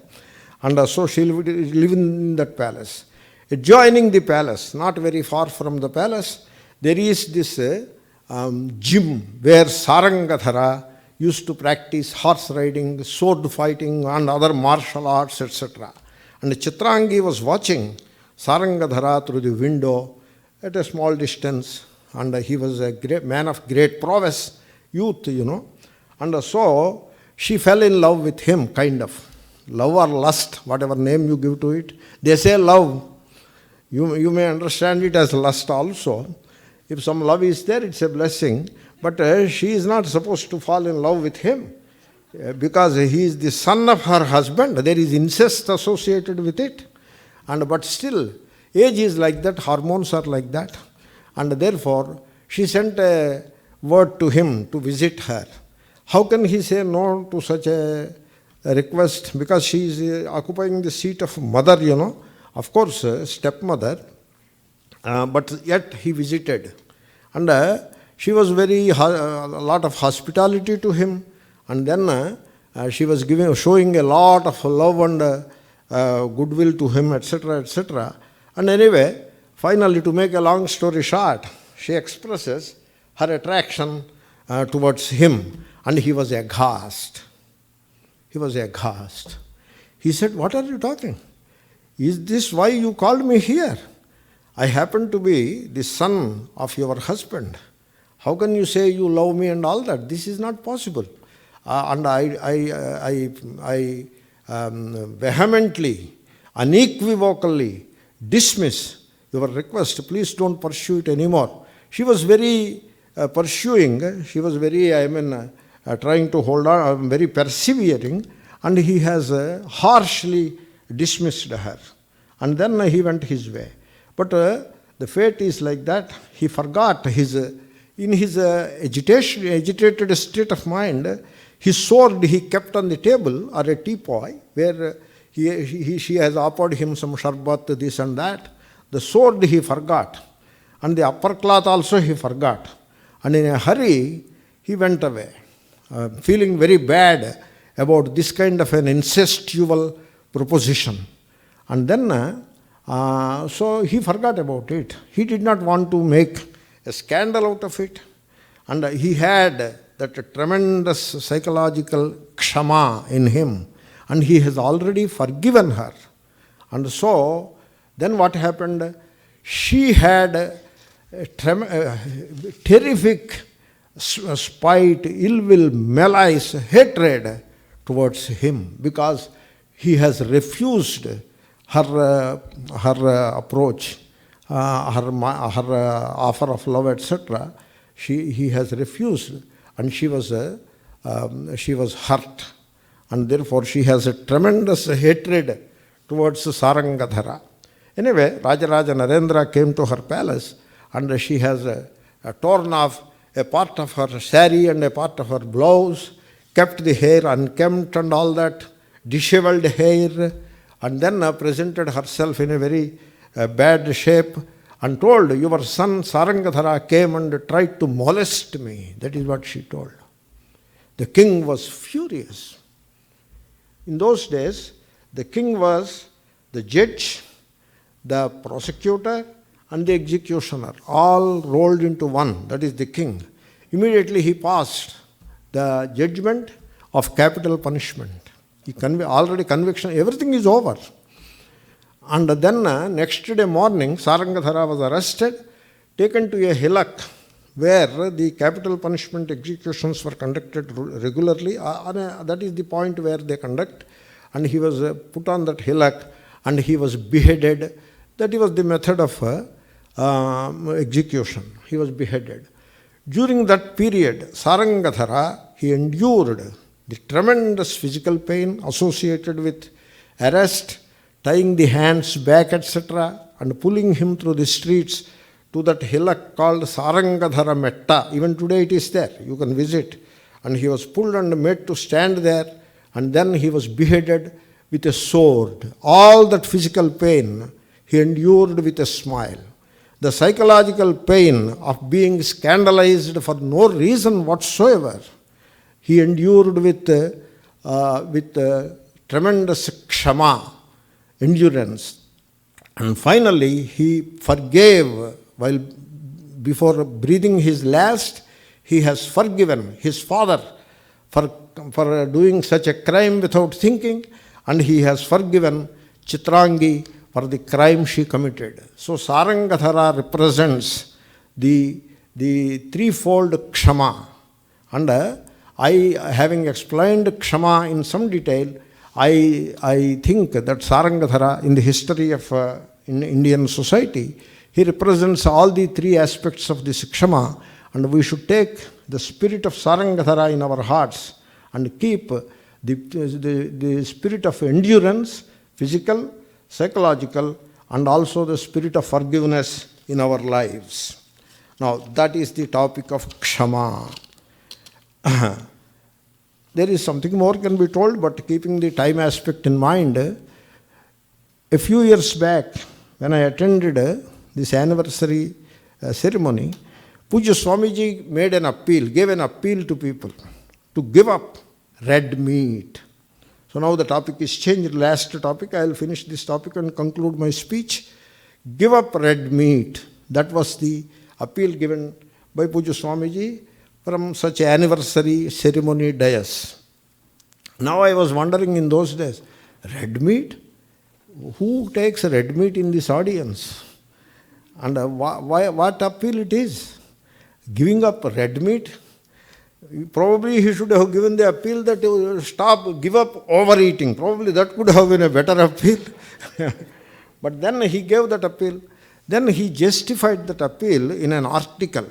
And so she will live in that palace. Adjoining the palace, not very far from the palace, there is this gym where Sarangadhara used to practice horse riding, sword fighting, and other martial arts, etc. And Chitrangi was watching Sarangadhara through the window at a small distance, and he was a great man of great prowess, youth, you know. And so she fell in love with him, kind of. Love or lust, whatever name you give to it. They say love. You may understand it as lust also. If some love is there, it's a blessing. But she is not supposed to fall in love with him, because he is the son of her husband. There is incest associated with it. But still, age is like that, hormones are like that. And therefore, she sent a word to him to visit her. How can he say no to such a request? Because she is occupying the seat of mother, you know. Of course, stepmother. But yet he visited. And she was a lot of hospitality to him. And then she was showing a lot of love and goodwill to him, etc., etc. And anyway, finally, to make a long story short, she expresses her attraction towards him. And he was aghast. He was aghast. He said, "What are you talking? Is this why you called me here? I happen to be the son of your husband. How can you say you love me and all that? This is not possible." And I vehemently, unequivocally dismiss your request. Please don't pursue it anymore. She was very pursuing. She was very, trying to hold on, very persevering, and he has harshly dismissed her. And then he went his way. But the fate is like that. He forgot in his agitated state of mind, his sword he kept on the table or a teapot where she has offered him some sharbat, this and that. The sword he forgot. And the upper cloth also he forgot. And in a hurry, he went away, feeling very bad about this kind of an incestual proposition. And then, so he forgot about it. He did not want to make a scandal out of it. And he had that tremendous psychological Ksama in him. And he has already forgiven her. And so, then what happened? She had a terrific spite, ill will, malice, hatred towards him because he has refused her approach, her offer of love, etc. He has refused, and she was hurt, and therefore she has a tremendous hatred towards Sarangadhara. Anyway, Rajaraja Narendra came to her palace, and she has torn off a part of her sari and a part of her blouse, kept the hair unkempt and all that, disheveled hair, and then presented herself in a very bad shape and told, your son Sarangadhara came and tried to molest me. That is what she told. The king was furious. In those days, the king was the judge, the prosecutor, and the executioner, all rolled into one. That is the king. Immediately he passed the judgment of capital punishment. Already conviction, everything is over. And then next day morning, Sarangadhara was arrested, taken to a hillock where the capital punishment executions were conducted regularly. That is the point where they conduct. And he was put on that hillock and he was beheaded. That was the method of execution. He was beheaded. During that period, Sarangadhara, he endured the tremendous physical pain associated with arrest, tying the hands back, etc., and pulling him through the streets to that hillock called Sarangadhara Metta. Even today it is there. You can visit. And he was pulled and made to stand there, and then he was beheaded with a sword. All that physical pain he endured with a smile. The psychological pain of being scandalized for no reason whatsoever, he endured with tremendous Ksama, endurance. And finally, he forgave, while before breathing his last, he has forgiven his father for doing such a crime without thinking, and he has forgiven Chitrangi for the crime she committed. So Sarangadhara represents the threefold Ksama. And having explained Ksama in some detail, I think that Sarangadhara, in the history of in Indian society, he represents all the three aspects of this Ksama, and we should take the spirit of Sarangadhara in our hearts and keep the spirit of endurance, physical, psychological, and also the spirit of forgiveness in our lives. Now, that is the topic of Ksama. There is something more can be told, but keeping the time aspect in mind, a few years back, when I attended this anniversary ceremony, Pujya Swamiji made an appeal, gave an appeal to people to give up red meat. So now the topic is changed. Last topic, I will finish this topic and conclude my speech. Give up red meat. That was the appeal given by Pujya Swamiji from such anniversary ceremony dais. Now I was wondering in those days, red meat? Who takes red meat in this audience? And what appeal it is? Giving up red meat? Probably he should have given the appeal that give up overeating. Probably that could have been a better appeal. But then he gave that appeal. Then he justified that appeal in an article.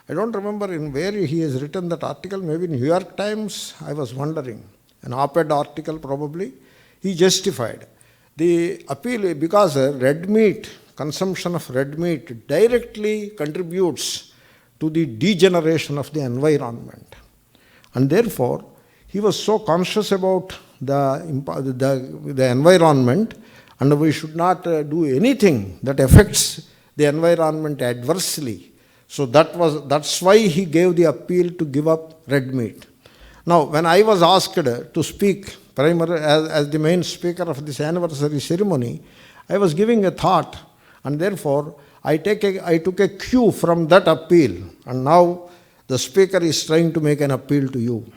I don't remember in where he has written that article, maybe New York Times, I was wondering. An op-ed article probably. He justified the appeal because red meat, consumption of red meat directly contributes to the degeneration of the environment. And therefore, he was so conscious about the environment, and we should not do anything that affects the environment adversely. So that's why he gave the appeal to give up red meat. Now, when I was asked to speak as the main speaker of this anniversary ceremony, I was giving a thought, and therefore I took a cue from that appeal, and now the speaker is trying to make an appeal to you.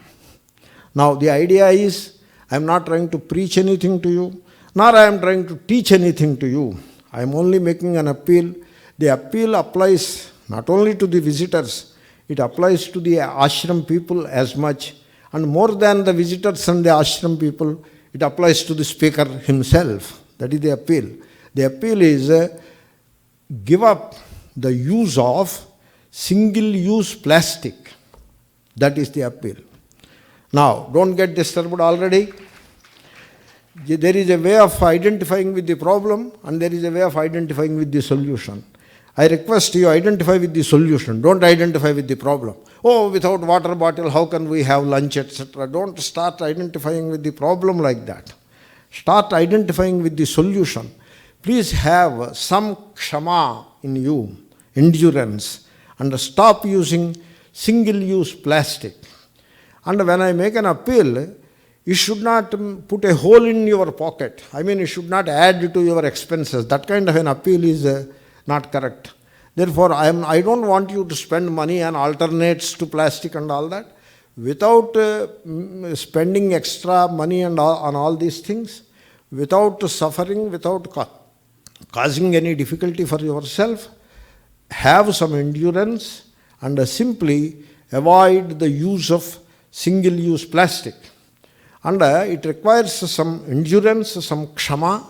Now, the idea is, I am not trying to preach anything to you, nor I am trying to teach anything to you. I am only making an appeal. The appeal applies not only to the visitors, It applies to the ashram people as much, and more than the visitors and the ashram people, it applies to the speaker himself. That is the appeal. The appeal is give up the use of single-use plastic. That is the appeal. Now, don't get disturbed already. There is a way of identifying with the problem and there is a way of identifying with the solution. I request you identify with the solution. Don't identify with the problem. Oh, without water bottle, how can we have lunch, etc. Don't start identifying with the problem like that. Start identifying with the solution. Please have some ksama in you, endurance, and stop using single-use plastic. And when I make an appeal, you should not put a hole in your pocket. I mean, you should not add to your expenses. That kind of an appeal is not correct. Therefore, I don't want you to spend money on alternates to plastic and all that. Without spending extra money and on all these things, without suffering, without causing any difficulty for yourself, have some endurance and simply avoid the use of single-use plastic. And it requires some endurance, some ksama,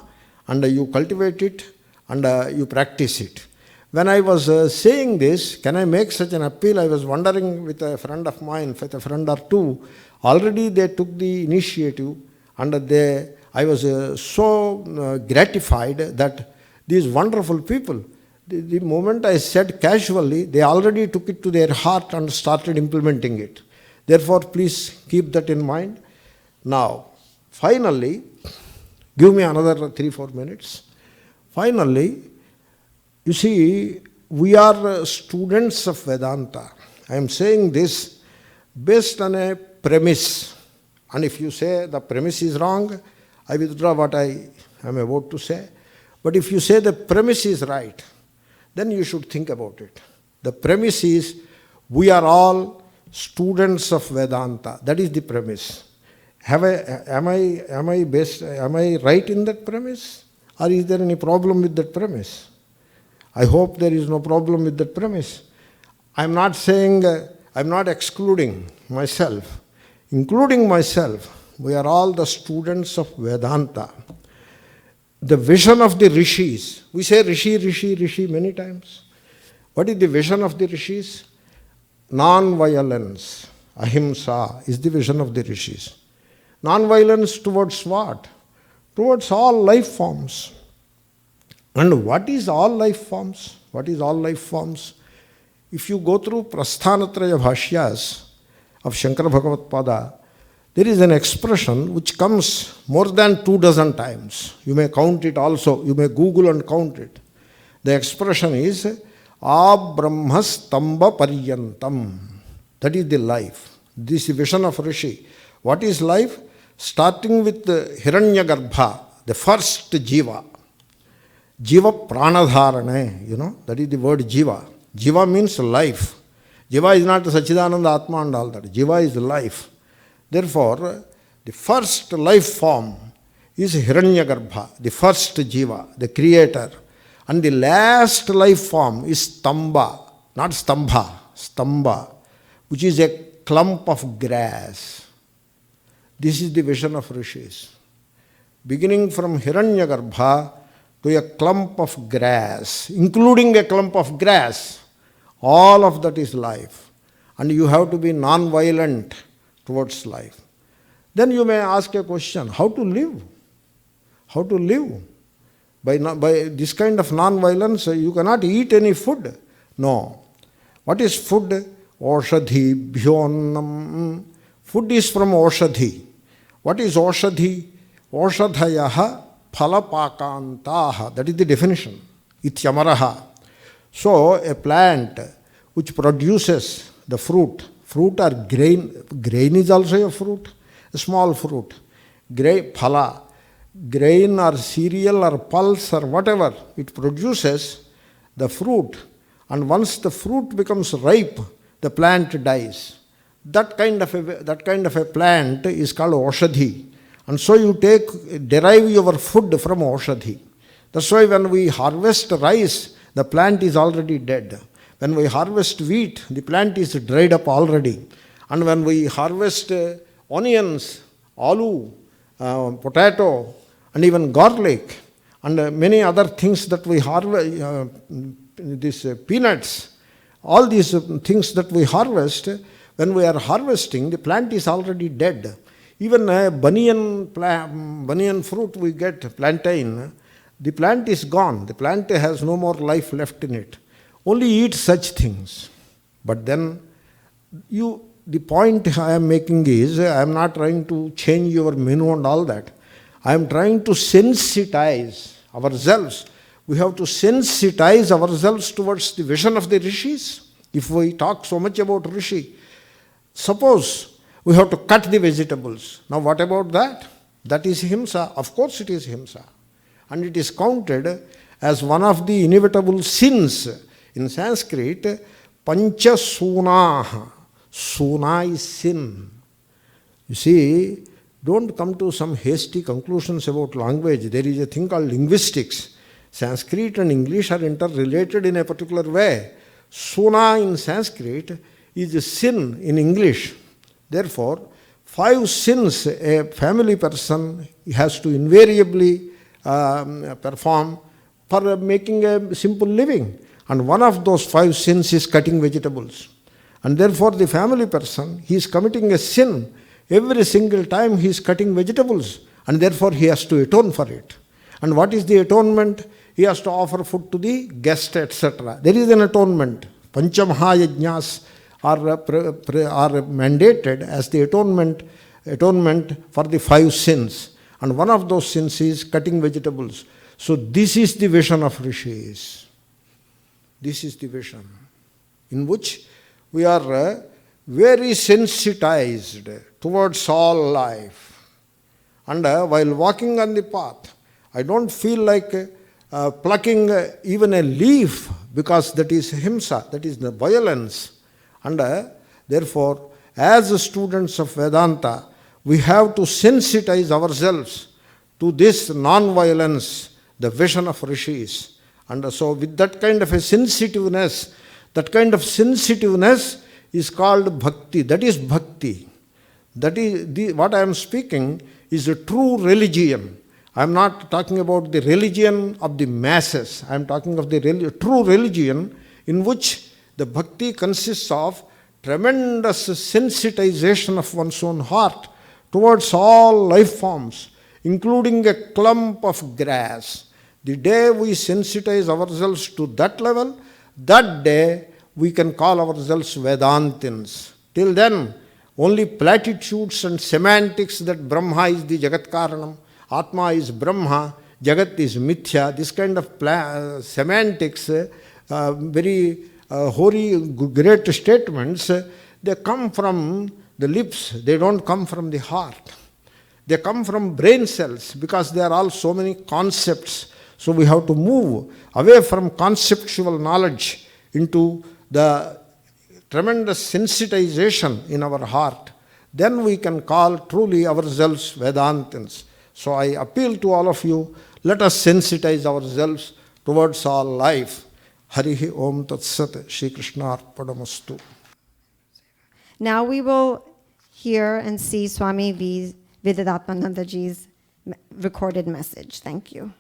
and you cultivate it and you practice it. When I was saying this, can I make such an appeal? I was wondering with a friend of mine, with a friend or two, already they took the initiative and I was so gratified that these wonderful people, the moment I said casually, they already took it to their heart and started implementing it. Therefore, please keep that in mind. Now, finally, give me another 3-4 minutes. Finally, you see, we are students of Vedanta. I am saying this based on a premise. And if you say the premise is wrong, I withdraw what I am about to say. But if you say the premise is right, then you should think about it. The premise is we are all students of Vedanta. That is the premise. Am I right in that premise? Or is there any problem with that premise? I hope there is no problem with that premise. I am not saying, I am not excluding myself. Including myself, we are all the students of Vedanta. The vision of the rishis, we say rishi many times. What is the vision of the rishis? Non-violence, ahimsa is the vision of the rishis. Non-violence towards what? Towards all life forms. And what is all life forms? What is all life forms? If you go through Prasthanatraya Bhashyas of Shankara Bhagavatpada, there is an expression which comes more than 24 times. You may count it also. You may Google and count it. The expression is Abrahmastamba Paryantam. That is the life. This is the vision of Rishi. What is life? Starting with the Hiranyagarbha, the first jiva. Jiva pranadharane, that is the word jiva. Jiva means life. Jiva is not Sachidananda Atma and all that. Jiva is life. Therefore, the first life form is Hiranyagarbha, the first jiva, the creator. And the last life form is Stamba, not Stambha, Stamba, which is a clump of grass. This is the vision of rishis. Beginning from Hiranyagarbha to a clump of grass, including a clump of grass, all of that is life. And you have to be non-violent towards life. Then you may ask a question, how to live? How to live? By this kind of non-violence, you cannot eat any food. No. What is food? Oshadhi, bhyonnam. Food is from Oshadhi. What is Oshadhi? Oshadhayaha phalapakantaha. That is the definition. Ityamaraha. So, a plant which produces the fruit or grain is also a fruit, a small fruit. Phala, grain or cereal or pulse or whatever, it produces the fruit. And once the fruit becomes ripe, the plant dies. That kind of a plant is called Oshadhi. And so you derive your food from Oshadhi. That's why when we harvest rice, the plant is already dead. When we harvest wheat, the plant is dried up already. And when we harvest onions, aloo, potato, and even garlic, and many other things that we harvest, these peanuts, all these things that we harvest, when we are harvesting, the plant is already dead. Even a banyan fruit we get, plantain, the plant is gone. The plant has no more life left in it. Only eat such things. But then, the point I am making is, I am not trying to change your menu and all that. I am trying to sensitize ourselves. We have to sensitize ourselves towards the vision of the rishis. If we talk so much about rishi, suppose we have to cut the vegetables. Now what about that? That is himsa. Of course it is himsa. And it is counted as one of the inevitable sins. In Sanskrit, pancha sunaha. Suna is sin. You see, don't come to some hasty conclusions about language. There is a thing called linguistics. Sanskrit and English are interrelated in a particular way. Suna in Sanskrit is a sin in English. Therefore, 5 sins a family person has to invariably perform for making a simple living. And one of those 5 sins is cutting vegetables. And therefore the family person, he is committing a sin every single time he is cutting vegetables. And therefore he has to atone for it. And what is the atonement? He has to offer food to the guest, etc. There is an atonement. Panchamahayajnas are mandated as the atonement for the 5 sins. And one of those sins is cutting vegetables. So this is the vision of rishis. This is the vision in which we are very sensitized towards all life. And while walking on the path, I don't feel like plucking even a leaf, because that is himsa, that is the violence. And therefore, as students of Vedanta, we have to sensitize ourselves to this non-violence, the vision of rishis. And so with that kind of a sensitiveness, is called bhakti. That is bhakti. That is what I am speaking is a true religion. I am not talking about the religion of the masses. I am talking of the true religion in which the bhakti consists of tremendous sensitization of one's own heart towards all life forms, including a clump of grass. The day we sensitize ourselves to that level, that day we can call ourselves Vedantins. Till then, only platitudes and semantics that Brahma is the Jagat Karanam, Atma is Brahma, Jagat is Mithya, this kind of semantics, very hoary, great statements, they come from the lips, they don't come from the heart. They come from brain cells because there are all so many concepts. So we have to move away from conceptual knowledge into the tremendous sensitization in our heart. Then we can call truly ourselves Vedantins. So I appeal to all of you, let us sensitize ourselves towards all life. Harihi Om Tat Sat Shri Krishna Arpadamastu. Now we will hear and see Swami Viditatmanandaji's recorded message. Thank you.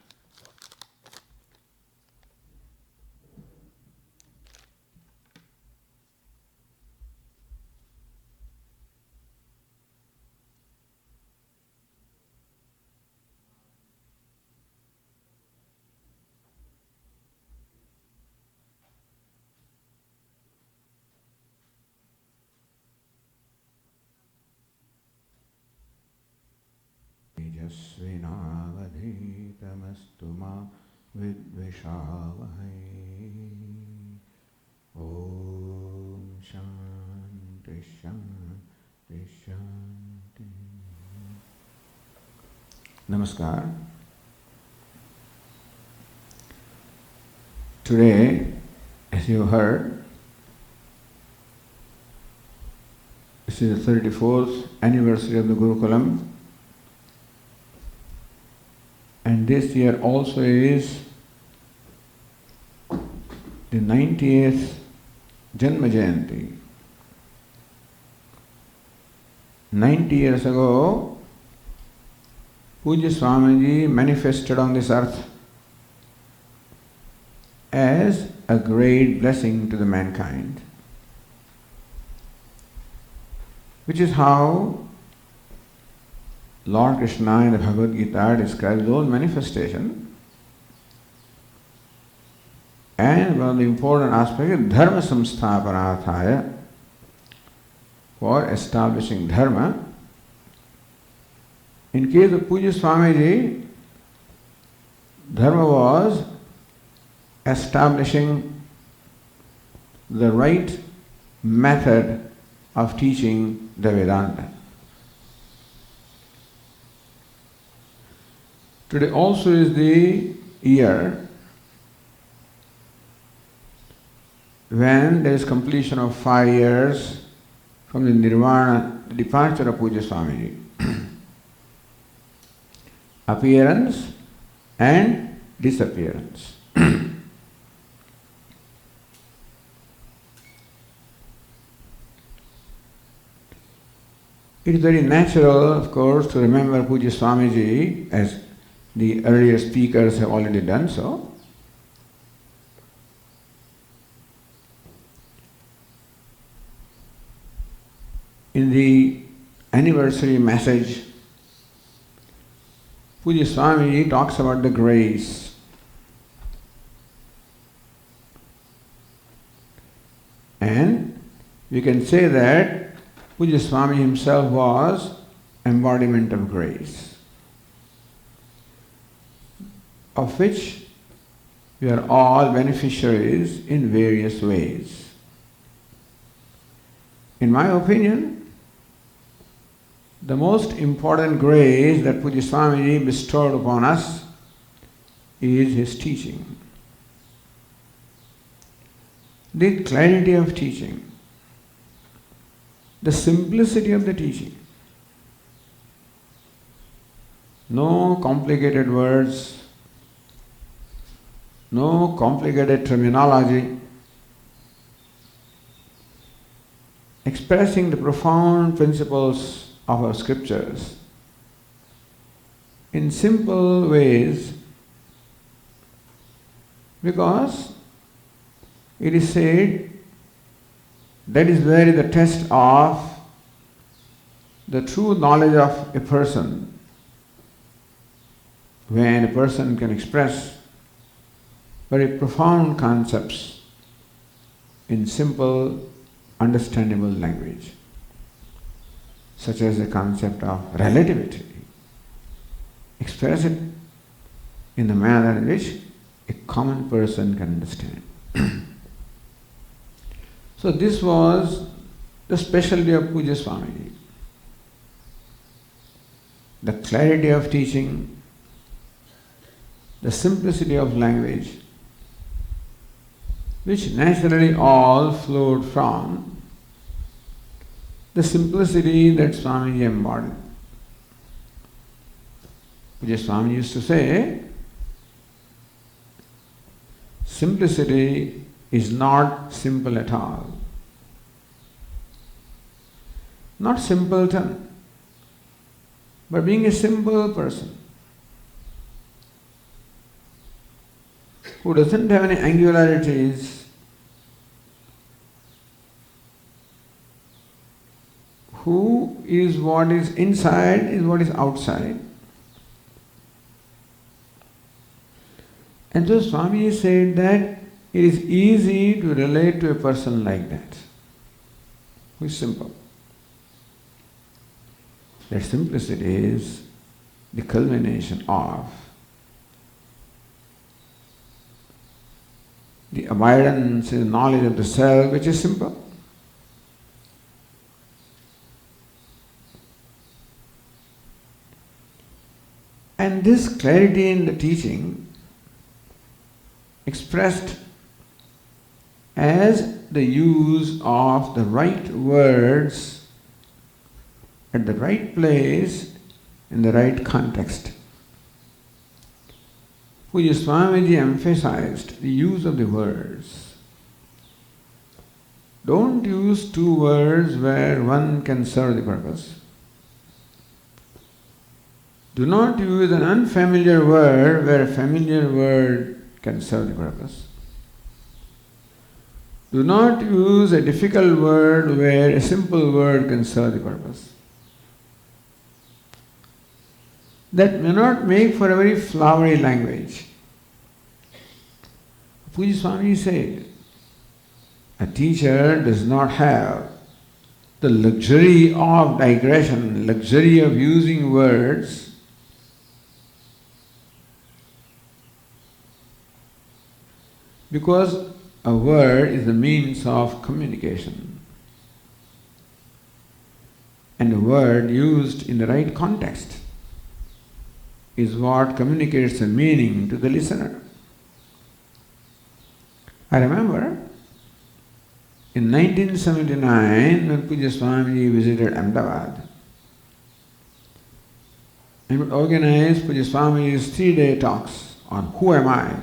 Tamastu ma vidvishavahai. Om Shanti Shanti Shanti. Namaskar. Today, as you heard, this is the 34th anniversary of the Gurukulam. And this year also is the 90th Janma Jayanti. 90 years ago, Pujya Swamiji manifested on this earth as a great blessing to the mankind, which is how Lord Krishna in the Bhagavad Gita describes those manifestations. And one of the important aspects is dharma samsthapanarthaya, for establishing dharma. In case of Pujya Swamiji, dharma was establishing the right method of teaching the Vedanta. Today also is the year when there is completion of 5 years from the Nirvana, the departure of Pujya Swamiji. Appearance and disappearance. It is very natural, of course, to remember Pujya Swamiji, as the earlier speakers have already done so. In the anniversary message, Pujya Swamiji talks about the grace. And we can say that Pujya Swami himself was embodiment of grace, of which we are all beneficiaries in various ways. In my opinion, the most important grace that Pujya Swamiji bestowed upon us is his teaching. The clarity of teaching, the simplicity of the teaching. No complicated words, no complicated terminology, expressing the profound principles of our scriptures in simple ways, because it is said that is where is the test of the true knowledge of a person, when a person can express very profound concepts in simple, understandable language, such as the concept of relativity. Express it in the manner in which a common person can understand. So this was the specialty of Pujya Swamiji. The clarity of teaching, the simplicity of language, which naturally all flowed from the simplicity that Swamiji embodied. Pujya Swami used to say, simplicity is not simple at all. Not simpleton, but being a simple person who doesn't have any angularities, who is what is inside is what is outside. And so Swami said that it is easy to relate to a person like that, who is simple. That simplicity is the culmination of the abidance in knowledge of the self, which is simple. And this clarity in the teaching, expressed as the use of the right words at the right place in the right context. Pujya Swamiji emphasized the use of the words. don't use two words where one can serve the purpose. Do not use an unfamiliar word where a familiar word can serve the purpose. Do not use a difficult word where a simple word can serve the purpose. That may not make for a very flowery language. Pujya Swami said, a teacher does not have the luxury of digression, luxury of using words, because a word is the means of communication. And a word used in the right context is what communicates a meaning to the listener. I remember in 1979 when Pujya Swamiji visited Ahmedabad and would organize Pujya Swamiji's 3-day talks on who am I.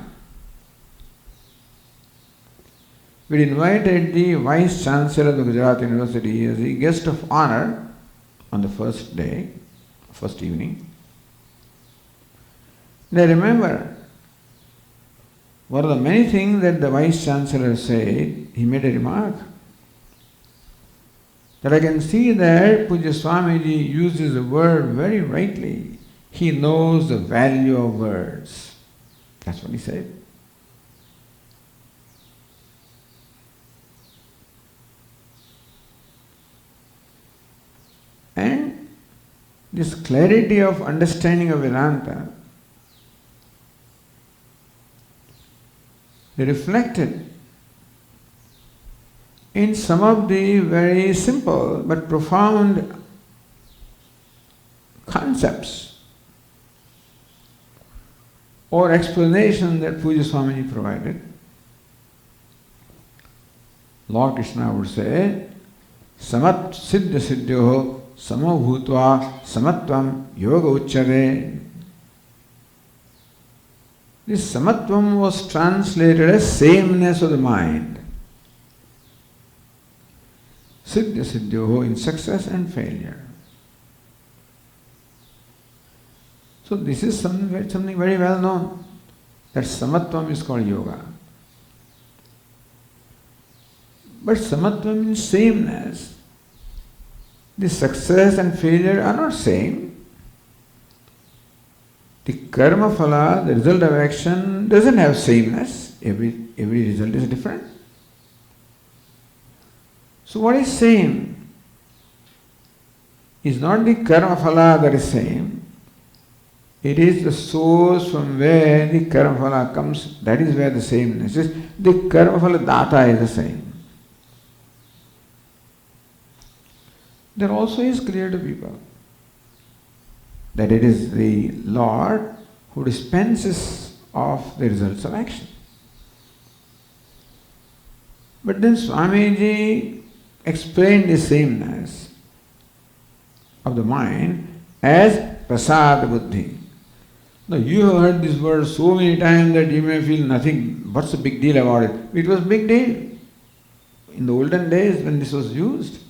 We invited the Vice Chancellor of the Gujarat University as the guest of honor on the first day, first evening. And I remember one of the many things that the Vice Chancellor said, he made a remark that I can see that Pujya Swamiji uses the word very rightly. He knows the value of words. That's what he said. And this clarity of understanding of Vedanta reflected in some of the very simple but profound concepts or explanation that Pujya Swamiji provided. Lord Krishna would say, Samat Siddha Siddhyoho Samo Bhutva Samatvam Yoga Uchare. This Samatvam was translated as sameness of the mind. Siddha Siddhyoho in success and failure. So this is something very well known, that Samatvam is called yoga. But Samatvam means sameness. The success and failure are not same. The karma phala, the result of action, doesn't have sameness. Every result is different. So what is same is not the karma phala that is same. It is the source from where the karma phala comes. That is where the sameness is. The karma phala data is the same. There also is clear to people that it is the Lord who dispenses of the results of action. But then Swamiji explained the sameness of the mind as prasad buddhi. Now you have heard this word so many times that you may feel nothing. What's the big deal about it? It was a big deal in the olden days when this was used.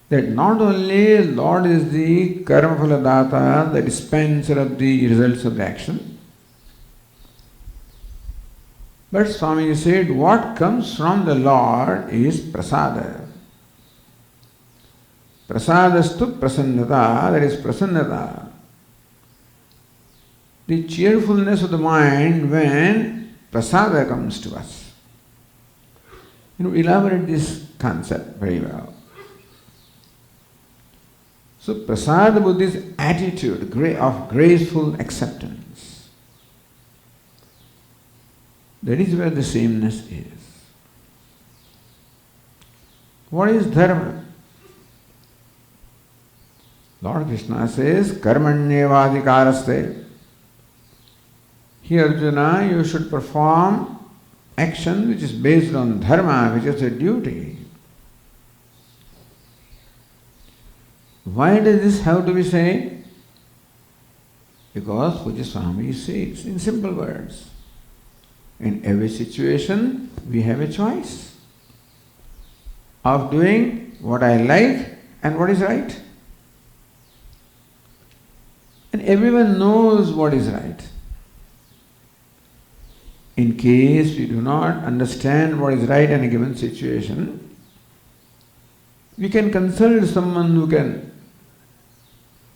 That not only Lord is the karma phala data, the dispenser of the results of the action, but Swami said what comes from the Lord is prasada. Prasadastu prasannata, that is prasannata. The cheerfulness of the mind when prasada comes to us. Elaborate this concept very well. So prasada buddhi's attitude of graceful acceptance. That is where the sameness is. What is dharma? Lord Krishna says, karmanyevadhikaraste. Here Arjuna, you should perform action which is based on dharma, which is a duty. Why does this have to be said? Because Pujya Swami says in simple words, In every situation, we have a choice of doing what I like and what is right. And everyone knows what is right. In case we do not understand what is right in a given situation, we can consult someone who can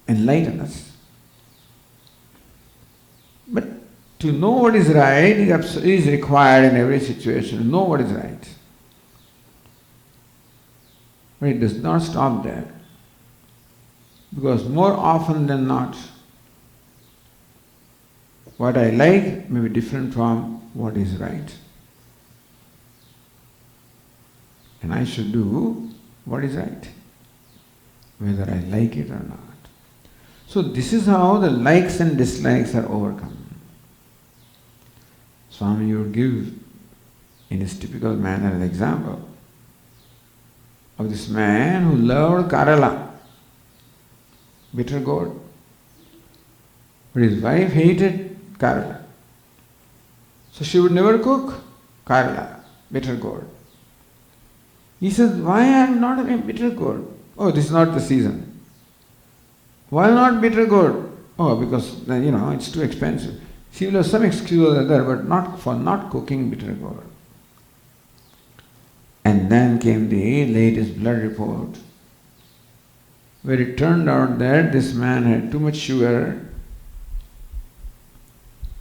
enlighten us. But to know what is right is required in every situation, to know what is right. But it does not stop there. Because more often than not, what I like may be different from what is right. And I should do what is right, whether I like it or not. So this is how the likes and dislikes are overcome. Swami would give in his typical manner an example of this man who loved Kerala, bitter gourd. But his wife hated Kerala. So she would never cook Kerala, bitter gourd. He says, why I am not having bitter gourd? Oh, this is not the season. Why not bitter gourd? Oh, because it's too expensive. She will have some excuse or other, but not for not cooking bitter gourd. And then came the latest blood report, where it turned out that this man had too much sugar.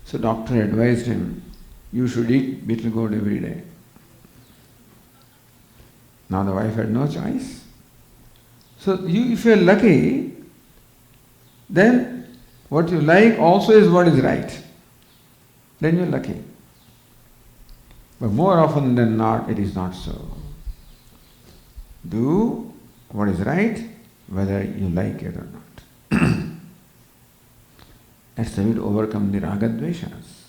So doctor advised him, you should eat bitter gourd every day. Now the wife had no choice. So if you are lucky, then what you like also is what is right. Then you are lucky. But more often than not, it is not so. Do what is right, whether you like it or not. That's the way to overcome the raga-dveshas.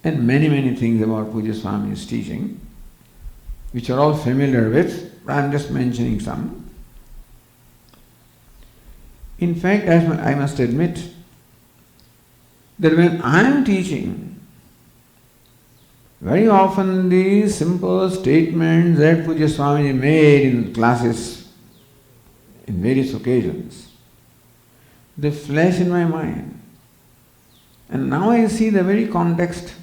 And many things about Pujya Swami's teaching, which are all familiar with, I am just mentioning some. In fact, I must admit that when I am teaching, very often these simple statements that Pujya Swamiji made in classes in various occasions, they flash in my mind. And now I see the very context.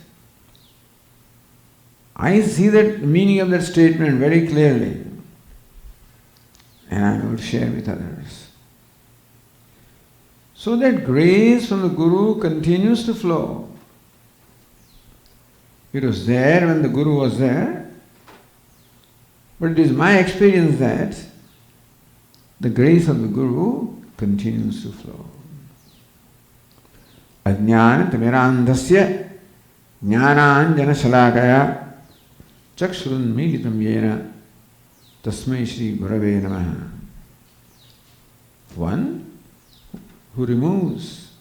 I see that meaning of that statement very clearly. And I will share with others. So that grace from the Guru continues to flow. It was there when the Guru was there, but it is my experience that the grace of the Guru continues to flow. Ajnana tamirandasya jnananjana shalakaya chakshurun militam yena tasmai shri gurave namaha. One who removes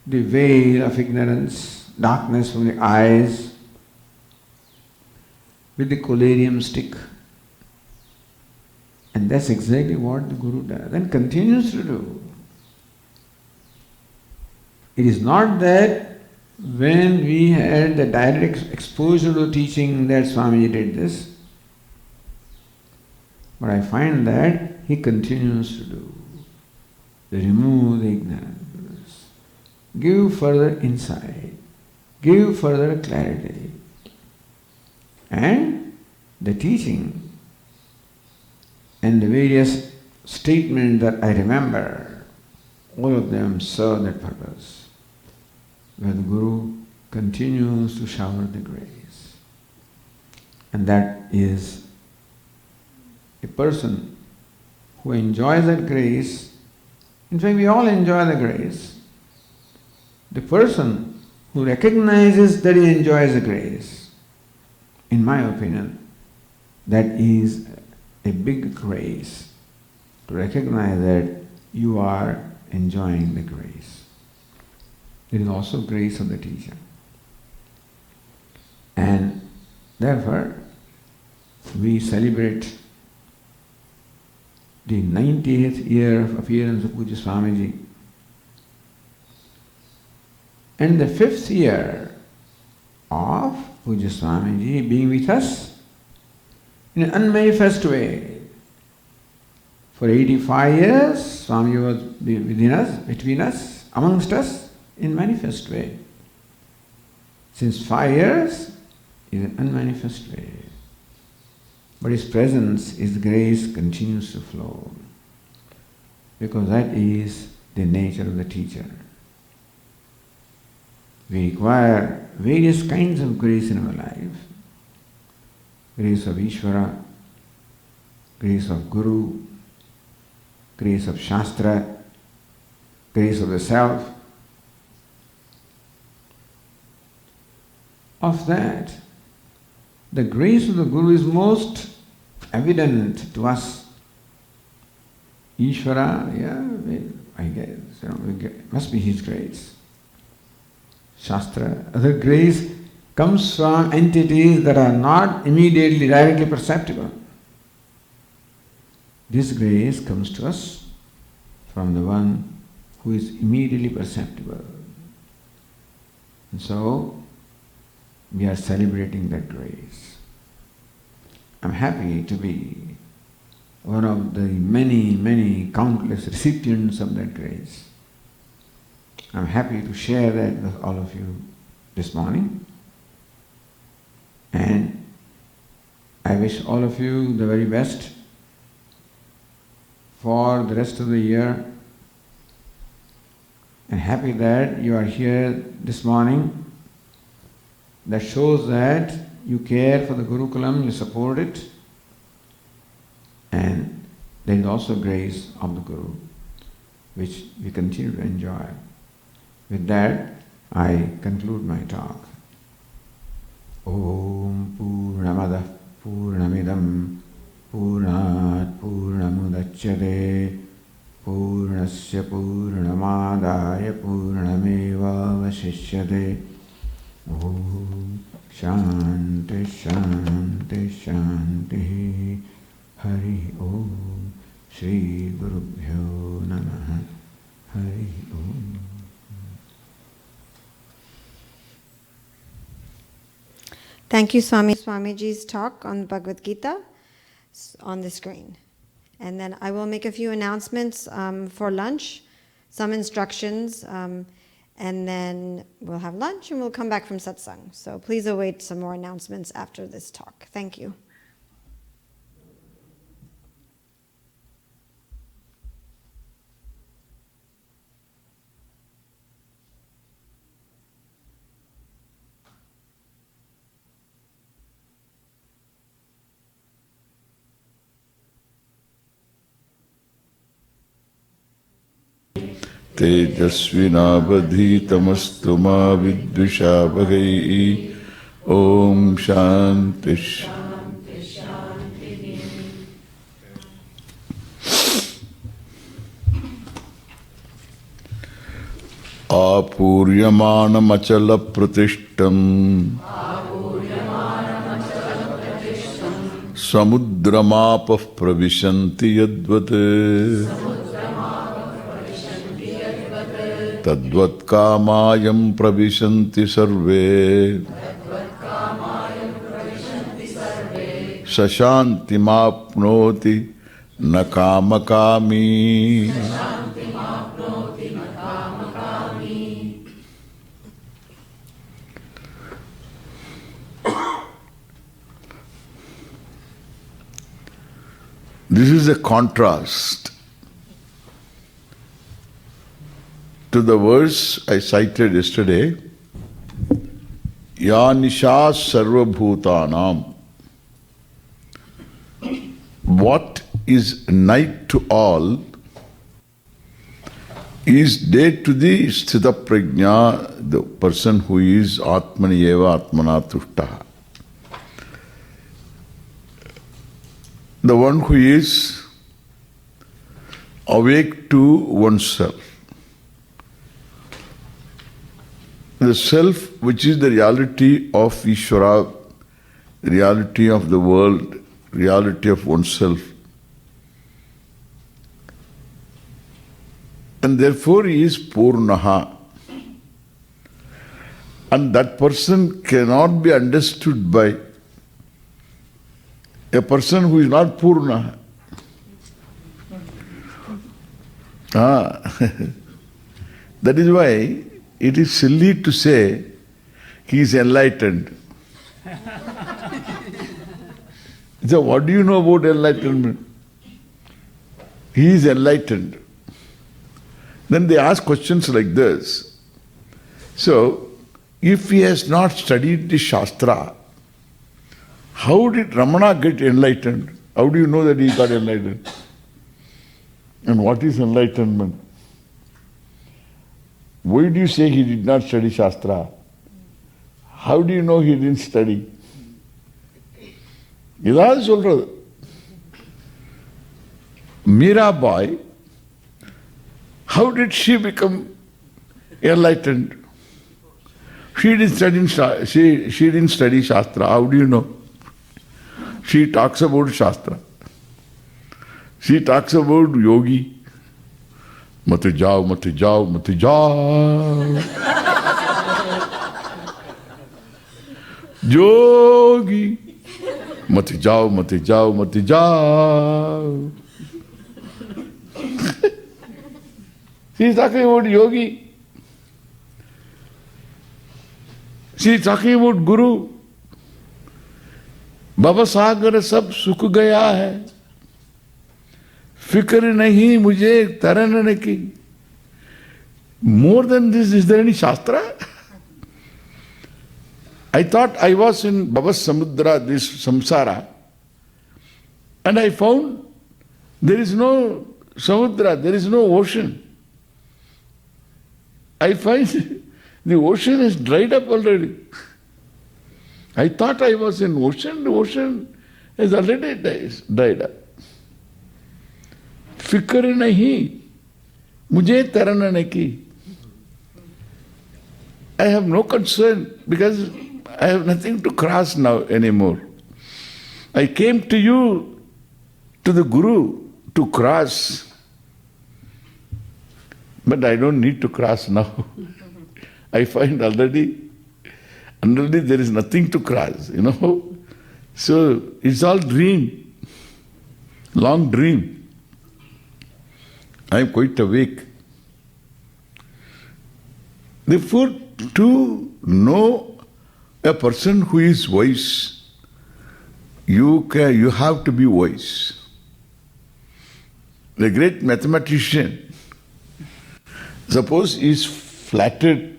the veil of ignorance, darkness from the eyes with the collyrium stick. And that's exactly what the Guru does and continues to do. It is not that when we had the direct exposure to teaching that Swamiji did this, but I find that he continues to do. Remove the ignorance, give further insight, give further clarity. And the teaching and the various statements that I remember, all of them serve that purpose, where the Guru continues to shower the grace. And that is a person who enjoys that grace. In fact, we all enjoy the grace. The person who recognizes that he enjoys the grace, in my opinion, that is a big grace, to recognize that you are enjoying the grace. There is also grace of the teacher. And therefore, we celebrate the 90th year of appearance of Pujya Swamiji. And the 5th year of Pujya Swamiji being with us in an unmanifest way. For 85 years, Swami was within us, between us, amongst us, in manifest way. Since 5 years, in an unmanifest way. But His presence, His grace continues to flow. Because that is the nature of the teacher. We require various kinds of grace in our life. Grace of Ishvara, grace of Guru, grace of Shastra, grace of the self. Of that, the grace of the Guru is most evident to us. Ishvara, I guess, must be His grace. Shastra, other grace comes from entities that are not immediately, directly perceptible. This grace comes to us from the one who is immediately perceptible. And so, we are celebrating that grace. I'm happy to be one of the many, many countless recipients of that grace. I'm happy to share that with all of you this morning. And I wish all of you the very best for the rest of the year. And happy that you are here this morning. That shows that you care for the Gurukulam, you support it. And there is also grace of the Guru, which we continue to enjoy. With that, I conclude my talk. Om Purnamada Purnamidam Purnat Purnamudachyate Purnasya Purnamadaya Purnameva Vasishyate. Om Shanti Shanti Shanti Hari Om Shri Gurubhyo Namaha Hari Om. Thank you, Swami. Swamiji's talk on Bhagavad Gita on the screen. And then I will make a few announcements for lunch, some instructions, and then we'll have lunch and we'll come back from satsang. So please await some more announcements after this talk. Thank you. तेजस्विनावधीतमस्तु मा विद्विषावहैः ॐ शान्ति आपूर्यमाणमचलप्रतिष्ठम् समुद्रमापः प्रविशन्ति यद्वत् तद्वत्कामायं प्रविशन्ति सर्वे सशान्तिमाप्नोति न कामकामी। This is a contrast to the verse I cited yesterday, Ya Nisha Sarva Bhutanam. What is night to all is day to the Sthita Prajna, the person who is Atmani Eva Atmana Tushtaha. The one who is awake to oneself. The self, which is the reality of Ishvara, reality of the world, reality of oneself. And therefore he is Purnaha. And that person cannot be understood by a person who is not Purna. That is why it is silly to say he is enlightened. So what do you know about enlightenment? He is enlightened. Then they ask questions like this. So, if he has not studied the Shastra, how did Ramana get enlightened? How do you know that he got enlightened? And what is enlightenment? Why do you say he did not study Shastra? How do you know he didn't study? இதாவது சொல்றது. Mirabai, how did she become enlightened? She didn't study Shastra. How do you know? She talks about Shastra. She talks about yogi. Mat jao, mat jao, mat jao. Yogi. Mat jao, mat jao, mat jao. She is talking about yogi. She is talking about Guru. Baba Sagar sab sukh gaya hai. Fikr nahi mujhe taran ki. More than this, is there any Shastra? I thought I was in Baba Samudra, this samsara, and I found there is no Samudra, there is no ocean. I find the ocean is dried up already. I thought I was in ocean, the ocean is already dried up. Fikr nahi, mujhe taran ki. I have no concern because I have nothing to cross now anymore. I came to you, to the Guru, to cross. But I don't need to cross now. I find already there is nothing to cross, you know. So it's all dream, long dream. I am quite awake. Therefore, to know a person who is wise, you have to be wise. The great mathematician, suppose he is flattered,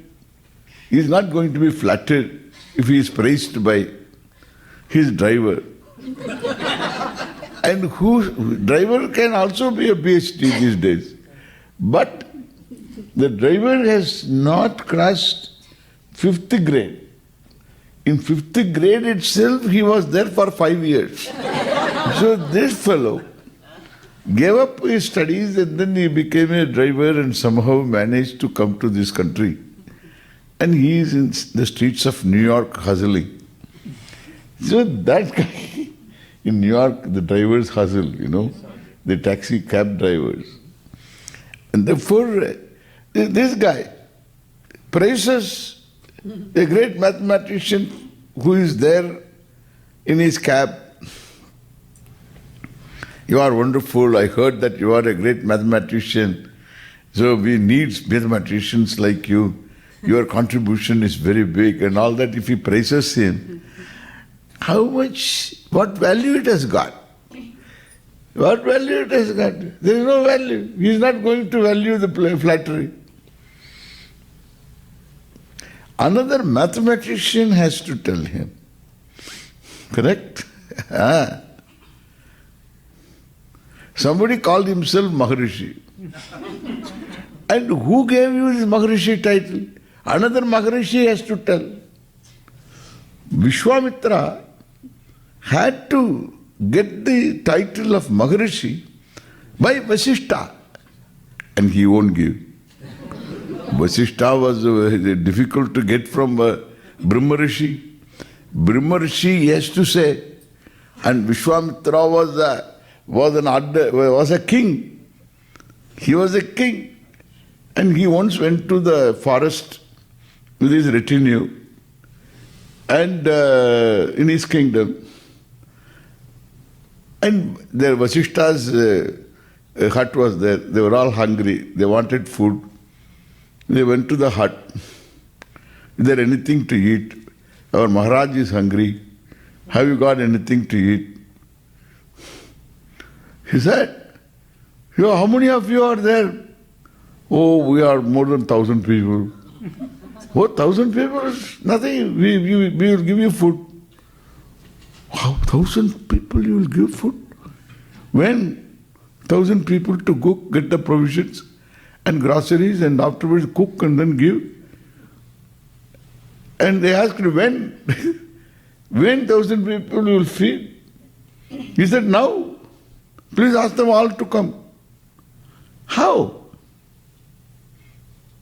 he is not going to be flattered if he is praised by his driver. And driver can also be a PhD these days. But the driver has not crossed 5th grade. In 5th grade itself, he was there for 5 years. So this fellow gave up his studies and then he became a driver and somehow managed to come to this country. And he is in the streets of New York hustling. So that guy, in New York, the drivers hustle, you know, the taxi cab drivers. And therefore, this guy praises a great mathematician who is there in his cab. You are wonderful. I heard that you are a great mathematician. So we need mathematicians like you. Your contribution is very big and all that. If he praises him, what value it has got? What value it has got? There is no value. He is not going to value the flattery. Another mathematician has to tell him. Correct? Somebody called himself Maharishi. And who gave you this Maharishi title? Another Maharishi has to tell. Vishwamitra had to get the title of Maharishi by Vasishta. And he won't give. Vasishta was difficult to get from Brahmarishi. Brahmarishi has to say, and Vishwamitra was a king. He was a king. And he once went to the forest with his retinue and in his kingdom. And their Vasishta's hut was there. They were all hungry. They wanted food. They went to the hut. Is there anything to eat? Our Maharaj is hungry. Have you got anything to eat? He said, how many of you are there? Oh, we are more than 1,000 people. Oh, 1,000 people is nothing. We will give you food. How 1,000 people you will give food? When 1,000 people to cook, get the provisions and groceries and afterwards cook and then give. And they asked when? When 1,000 people you will feed? He said, now. Please ask them all to come. How?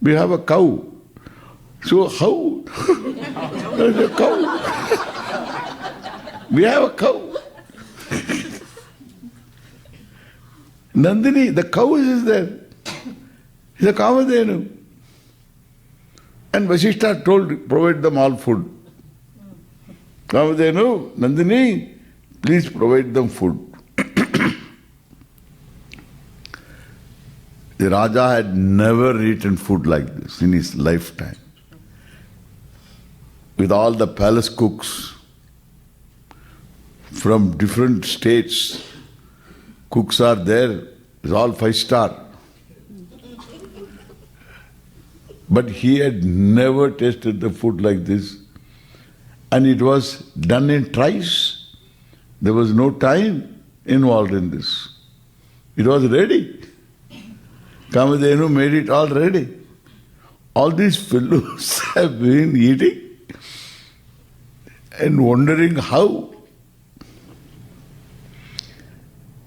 We have a cow. So how? There is a cow. We have a cow. Nandini, the cow is there. He's a Kamadhenu. And Vasishta told, provide them all food. Kamadhenu, Nandini, please provide them food. The Raja had never eaten food like this in his lifetime. With all the palace cooks from different states, cooks are there, it's all 5-star. But he had never tasted the food like this. And it was done in trice. There was no time involved in this. It was ready. Kamadhenu made it all ready. All these fellows have been eating and wondering how.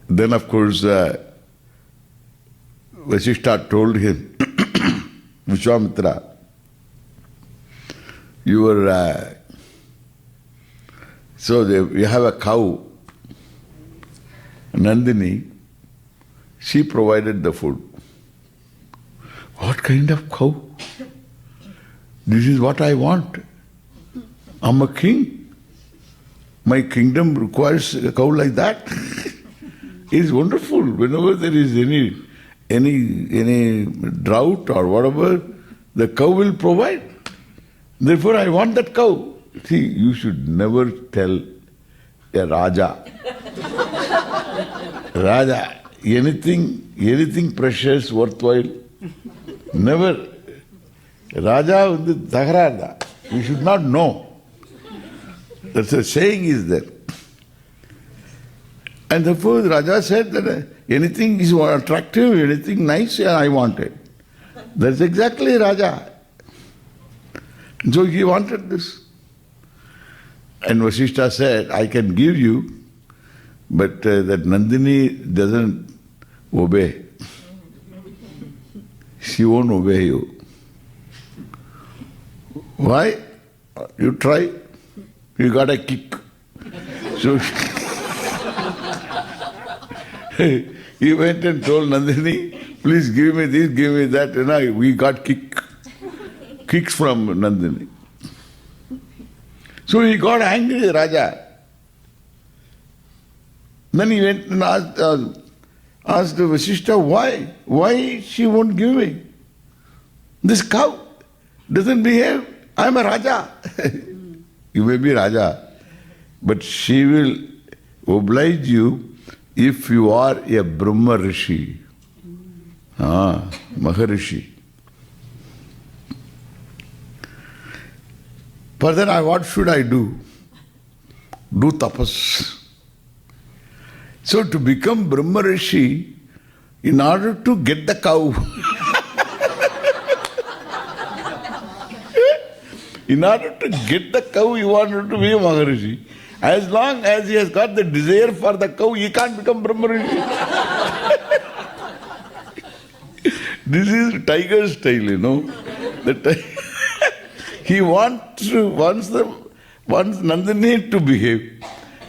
Then of course Vasishta told him, Vishwamitra, you were you have a cow, Nandini, she provided the food. What kind of cow? This is what I want. I'm a king. My kingdom requires a cow like that. It's wonderful. Whenever there is any drought or whatever, the cow will provide. Therefore, I want that cow. See, you should never tell a Raja. Raja, anything precious, worthwhile, never. Raja with the Tagrada. You should not know. That's a saying is there. And therefore Raja said that anything is attractive, anything nice, I want it. That's exactly Raja. And so he wanted this. And Vasishta said, I can give you, but that Nandini doesn't obey. She won't obey you. Why? You try, you got a kick. So he went and told Nandini, please give me this, give me that. And we got kicks from Nandini. So he got angry, Raja. Then he went and asked Vasishta, why she won't give me? This cow doesn't behave. I'm a Raja. You may be Raja, but she will oblige you if you are a Brahma Rishi. Maharishi. But then what should I do? Do tapas. So to become Brahma Rishi, in order to get the cow, in order to get the cow, you wanted to be a Maharishi. As long as he has got the desire for the cow, he can't become Brahma Rishi. This is tiger style, you know. He wants Nandini to behave.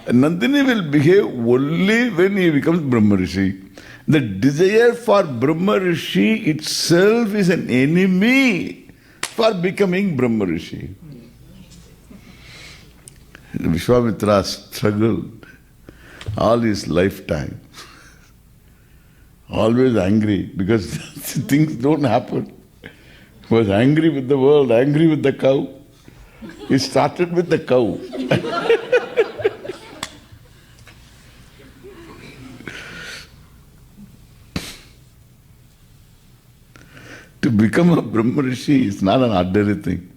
Nandini will behave only when he becomes Brahma Rishi. The desire for Brahma Rishi itself is an enemy for becoming Brahma Rishi. Vishwamitra struggled all his lifetime. Always angry because things don't happen. He was angry with the world, angry with the cow. He started with the cow. To become a Brahma Rishi is not an ordinary thing.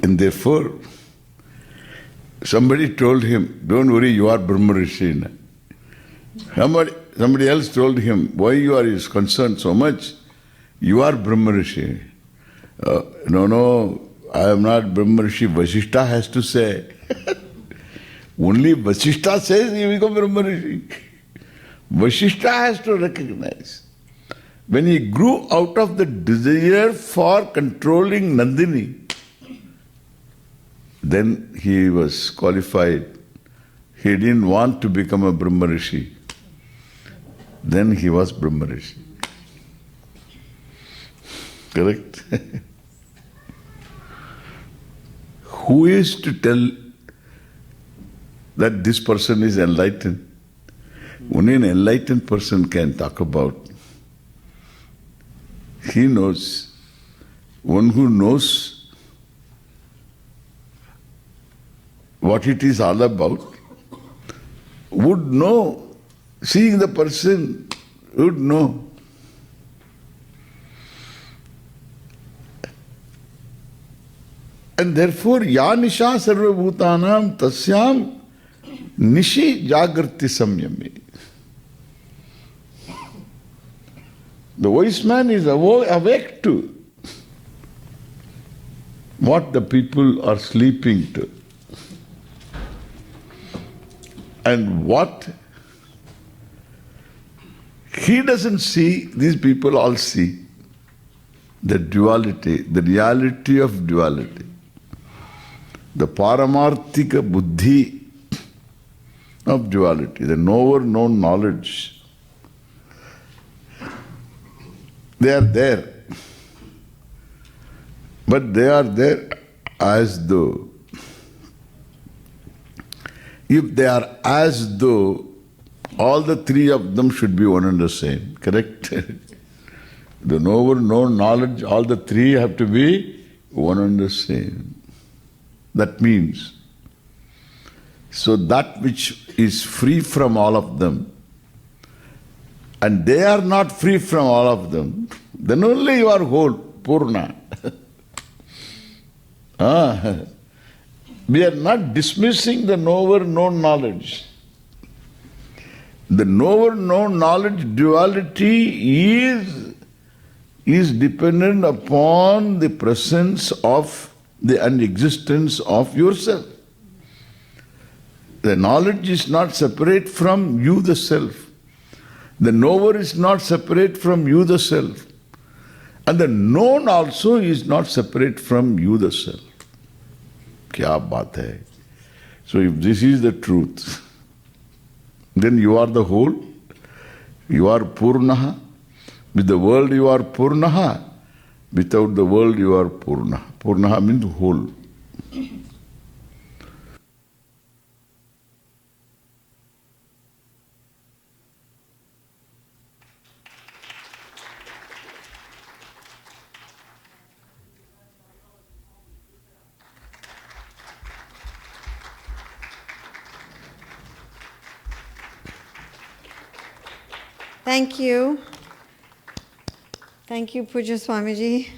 And therefore, somebody told him, don't worry, you are Brahma Rishi. Somebody else told him, why you are concerned so much? You are Brahma Rishi. No, I am not Brahma Rishi. Vasishtha has to say. Only Vasishtha says you become Brahma Rishi. Vasishtha has to recognize. When he grew out of the desire for controlling Nandini, then he was qualified. He didn't want to become a Brahma Rishi. Then he was Brahma Rishi. Correct? Who is to tell that this person is enlightened? Only an enlightened person can talk about. He knows. One who knows what it is all about would know. Seeing the person would know. And therefore, ya nisha sarva bhutanam tasyam nishi jagrati samyami. The wise man is awake to what the people are sleeping to. And what he doesn't see, these people all see. The duality, the reality of duality. The paramarthika buddhi of duality, the knower-known knowledge. They are there. But they are there as though. If they are as though, all the three of them should be one and the same. Correct? The knower-known knowledge, all the three have to be one and the same. That means, so that which is free from all of them, and they are not free from all of them, then only you are whole, Purna. We are not dismissing the knower-known knowledge. The knower-known knowledge duality is dependent upon the presence of the unexistence of yourself. The knowledge is not separate from you, the self. The knower is not separate from you, the self. And the known also is not separate from you, the self. Kya baat hai? So if this is the truth, then you are the whole, you are Purnaha. With the world you are Purnaha. Without the world you are Purnaha. Purnaha means whole. Thank you. Thank you, Pujya Swamiji.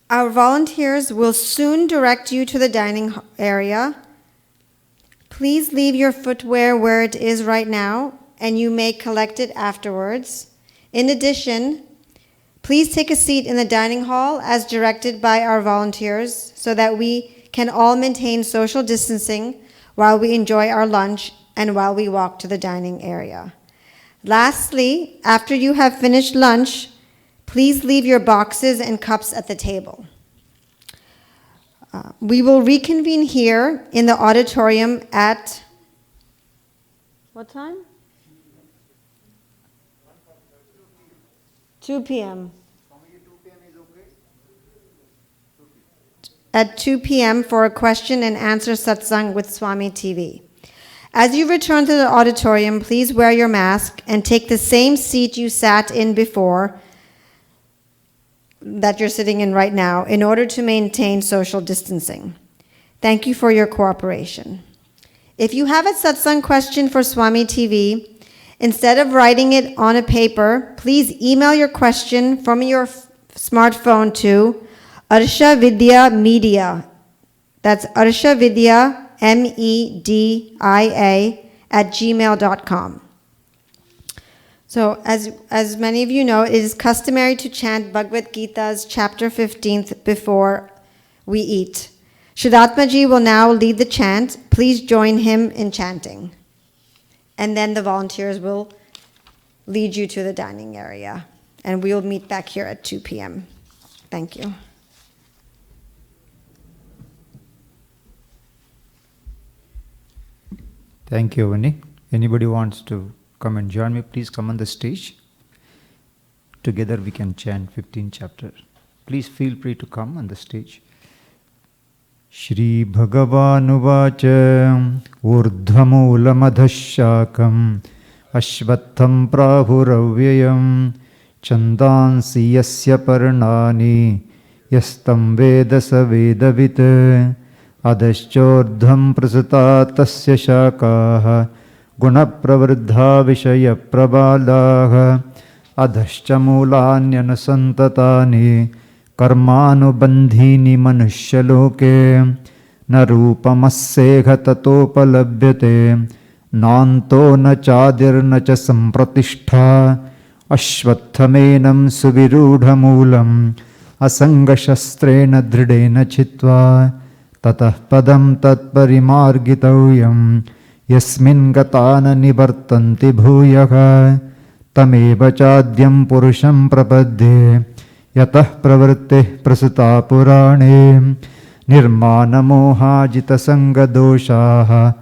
Our volunteers will soon direct you to the dining area. Please leave your footwear where it is right now, and you may collect it afterwards. In addition, please take a seat in the dining hall as directed by our volunteers so that we can all maintain social distancing while we enjoy our lunch and while we walk to the dining area. Lastly, after you have finished lunch, please leave your boxes and cups at the table. We will reconvene here in the auditorium at what time? 2 p.m. At 2 p.m. for a question and answer satsang with Swami TV. As you return to the auditorium, please wear your mask and take the same seat you sat in before that you're sitting in right now in order to maintain social distancing. Thank you for your cooperation. If you have a satsang question for Swami TV, instead of writing it on a paper, please email your question from your smartphone to Arsha Vidya Media. That's Arsha Vidya, MEDIA, @gmail.com. So, as many of you know, it is customary to chant Bhagavad Gita's chapter 15th before we eat. Shuddhatmaji will now lead the chant. Please join him in chanting. And then the volunteers will lead you to the dining area. And we will meet back here at 2 p.m. Thank you. Thank you, Vani. Anybody wants to come and join me, please come on the stage. Together we can chant 15th chapter. Please feel free to come on the stage. Shri Bhagavanuvacha Urdhvamulammadhashakam Ashvatham Prabhuravyayam Chandansi Yasya Parnani Yastam Vedasa Vedavit Adhaschordham Prasata Tasya Shakaha Gunapravriddha Vishaya Prabalaha Adhascha Mulanyanasantatani Karmanubandhini Manushaloke Narupamassekha tatopalabhyate Nanto na chadir na cha sampratishta Ashvathamenam suvirudhamulam Asangashastrena dridena chitva Tatah padam tatparimargitavyam Yasmin gatana nivartanti bhuyaka Tameva chadyam purusham prapadde Yatah pravrittih prasuta purane Nirmana mohajita sanga doshaha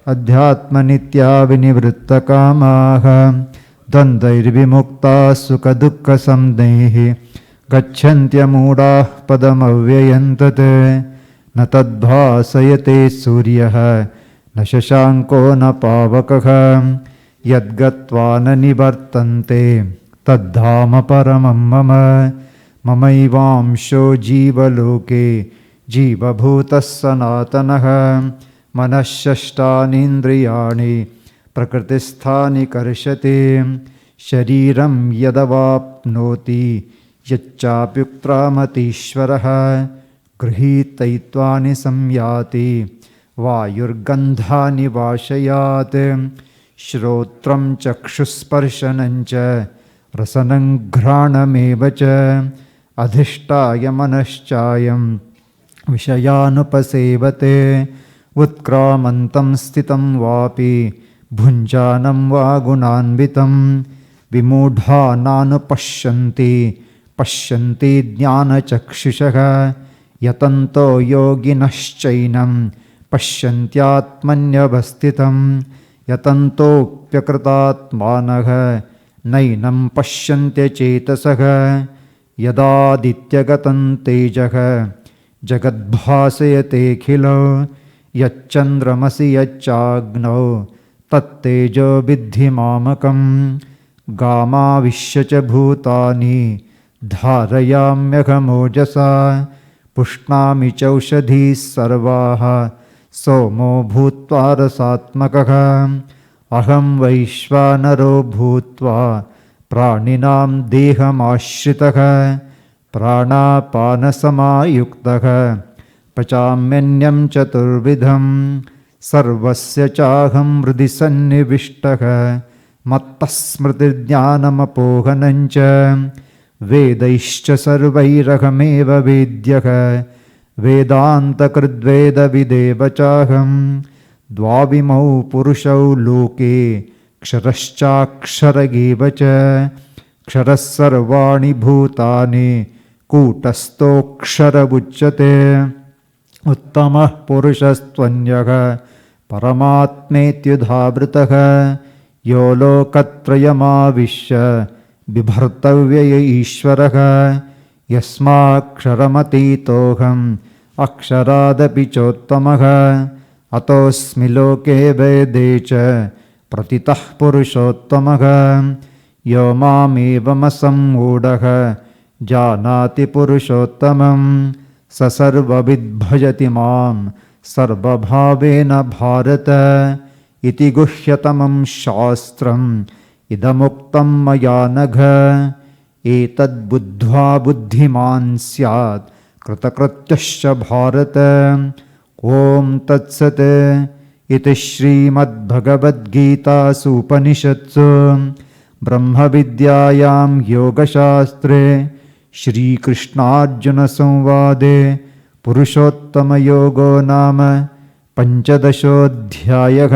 Adhyatma nitya vinivritta kamaha Dandair vimukta sukha dukkha samdehi Gacchantya mudah padam avyayantate Na tadbhasayate suryaha Na shashanko na pavakaha Yadgatva na nivartante Taddhama paramam mama Mamaivamsho jiva loke Jiva bhutas sanatanaha Manashashtanindriyani Prakritisthani karshate Shariram yadavapnoti Yachapyuktramatishvaraha Grihitaitvani samyati Vayurgandhani vashayat Shrotram chakshusparshanancha Rasanam ghranameva Adhishtaya manaschayam Vishayanupasevate Utkramantam stitam vapi Bhunjanam va gunanvitam Vimudhananupashyanti Pashyanti jnana chakshushaha Yatanto yoginaschainam Pashyantyatmanyavasthitam Yatanto pyakritatmanaha Nainam pashyantya chetasaha Yadadityagatan tejaha Jagadbhasayate khilo Yachandramasi yachagno Tattejo vidhimamakam Gama vishyacha bhutani Dharayamyagamojasa Pushnami chaushadhi sarvaha Somo bhutva rasatmakaha Aham vaishvanaro bhutva Praninam deham ashritaha Pranapanasama Pachamyanyam chaturvidham Sarvasya chaham hridisannivishtaha Mattasmrtirdhyanam apohanancha Vedaischa sarvairahameva vedyaha Vedanta kridveda videva chaham Dvavimau purushau loke Ksharaschaksharageva cha Ksharasarvani bhutani Kutastoksharabhuchyate उत्तमः पुरुषस्त्वन्यः परमात्मेत्युधावृतः यो लोकत्रयमाविश्य बिभर्तव्य ईश्वरः यस्माक्षरमतीतोऽहम् अक्षरादपि चोत्तमः अतोऽस्मि लोके वेदे च प्रतितः पुरुषोत्तमः यो मामेवमसम्मूढः जानाति पुरुषोत्तमं स सर्वविद्भजति मां सर्वभावेन भारत इति गुह्यतमं शास्त्रम् इदमुक्तं मया नघ एतद्बुद्ध्वा बुद्धिमान् स्यात् कृतकृत्यश्च भारत ॐ तत्सत् इति श्रीमद्भगवद्गीतासूपनिषत्सु ब्रह्मविद्यायां योगशास्त्रे श्रीकृष्णार्जुनसंवादे पुरुषोत्तमयोगो नाम पञ्चदशोऽध्यायः।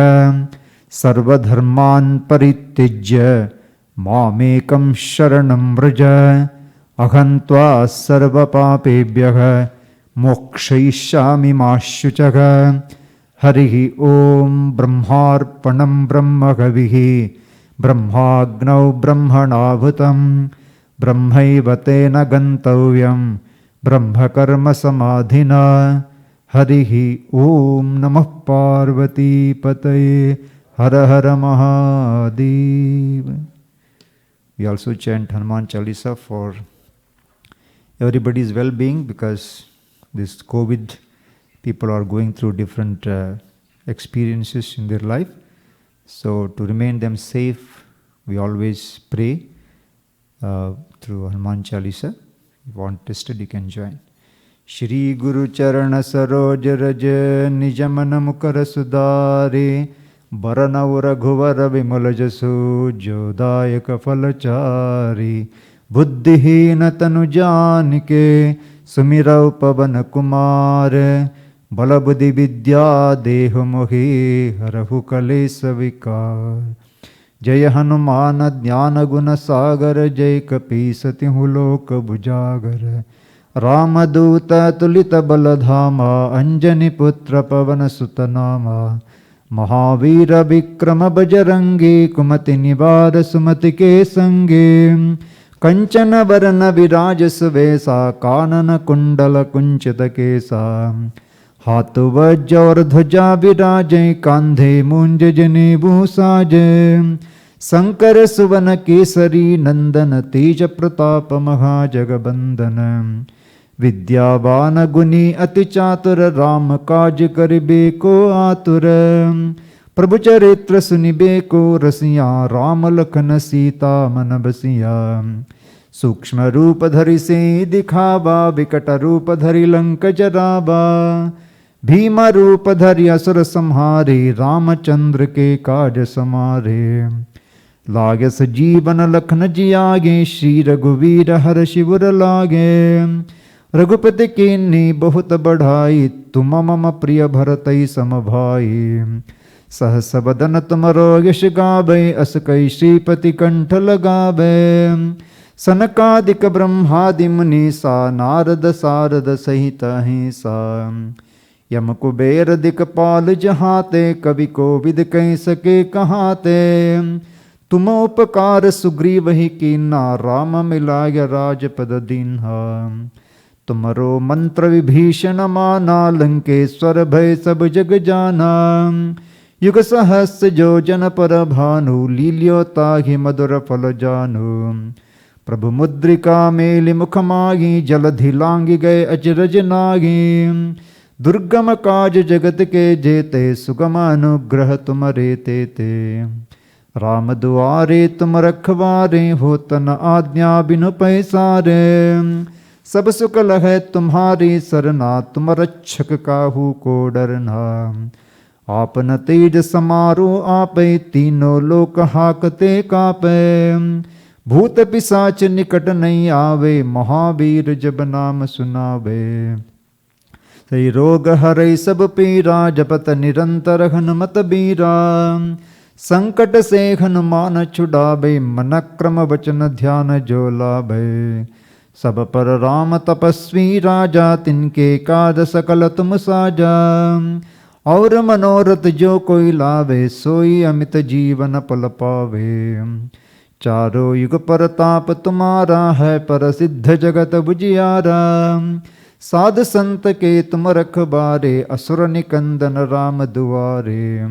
सर्वधर्मान् परित्यज्य मामेकं शरणं व्रज अहं त्वा सर्वपापेभ्यः मोक्षयिष्यामि मा शुचः। हरिः ॐ ब्रह्मार्पणं ब्रह्मकविः ब्रह्माग्नौ ब्रह्मणाहुतं ब्रह्मैव तेन गन्तव्यं ब्रह्मकर्मसमाधिना। हरिः ॐ नमः पार्वतीपतये हर हर Mahadev. We also chant Hanuman Chalisa for everybody's well-being, because this COVID, people are going through different experiences in their life. So to remain them safe, we always pray through Hanuman Chalisa. If you want tested, you can join. Shri Guru Charana Saroj Raj Nijamana Mukara Sudare Baranav Raghuvara Vimala Jasu Jodayaka Falachari Buddhihina Tanu Janike Sumira Pavana Kumar Balabudhi Vidya Dehu Mohi Harahu Kalesa Vikar. Jaya Hanumana Jnana Guna Sagar Jai Kapisati Huloka Bhujagar Ramaduta Tulita Baladhama Anjani Putra Pavana Sutanama Mahavira Vikrama Bajarangi Kumati Nivada Sumati Ke Sange Kanchana Varana Viraja Suvesa Kanana Kundala Kunchita Kesa Hatu Vajja Dhwaja Virajai Kandhe Munja Jane Bhusaje Sankara Suvana Kesari Nandana Teja Pratapa Mahajagabandana Vidyavana Guni Ati Chatura Rama Kaj Karibe Ko Atura Prabhu Charitra Sunibe Ko Rasiya Rama Lakhana Sita Manabasiya Sukshma Rupa Dhari Se Dikhava Vikata Rupa Dhari Lanka Jaraba Bhima Rupa Dhari Asura Samhare Ramachandra Ke Kaj Samare Lage Sajeevan Lakhna Jiyage Shri Raghuveera Har Shivura Lage Raghupati कीन्ही बहुत बढ़ाई तुम मम प्रिय भरतई समभाई सहस बदन तुमरो यश गावे अस कई श्रीपति कंठ लगावे सनकादिक ब्रह्मादि मुनीसा नारद सारद सहित हिंसा यम कुबेर दिक्पाल जहाते कवि कोविद कह सके कहाते तुम उपकार सुग्रीव ही कीन्हा राम मिलाय राजपद दीन्हा तुमरो मंत्र विभीषण माना लंकेश्वर भय सब जग जाना युग सहस्र जो जन पर भानु लील्यो ताहि मधुर फल जानु प्रभु मुद्रिका मेलि मुख मागी जलधि लांगी गए अचरज नागी दुर्गम काज जगत के जेते सुगम अनुग्रह तुमरे तेते राम दुआरे तुम रखवारे हो तन आज्ञा बिनु पैसारे सब सुख लहै तुम्हारी सरना तुम रक्षक काहू को डरना आपन तेज समारो आपे तीनों लोक हाकते कापे भूत पिशाच निकट नहीं आवे महावीर जब नाम सुनावे सही रोग हरै सब पीरा जपत निरंतर हनुमत बीरा संकट से हनुमान छुड़ावे मन क्रम वचन ध्यान जो लाभे सब पर राम तपस्वी राजा, तिनके काज सकल तुम साजा। और मनोरथ जो कोई लावे, सोई अमित जीवन पल पावे। चारों युग परताप तुम्हारा है, पर सिद्ध जगत बुझियारा। साध संत के तुम रखबारे, असुर निकंदन राम दुआरे।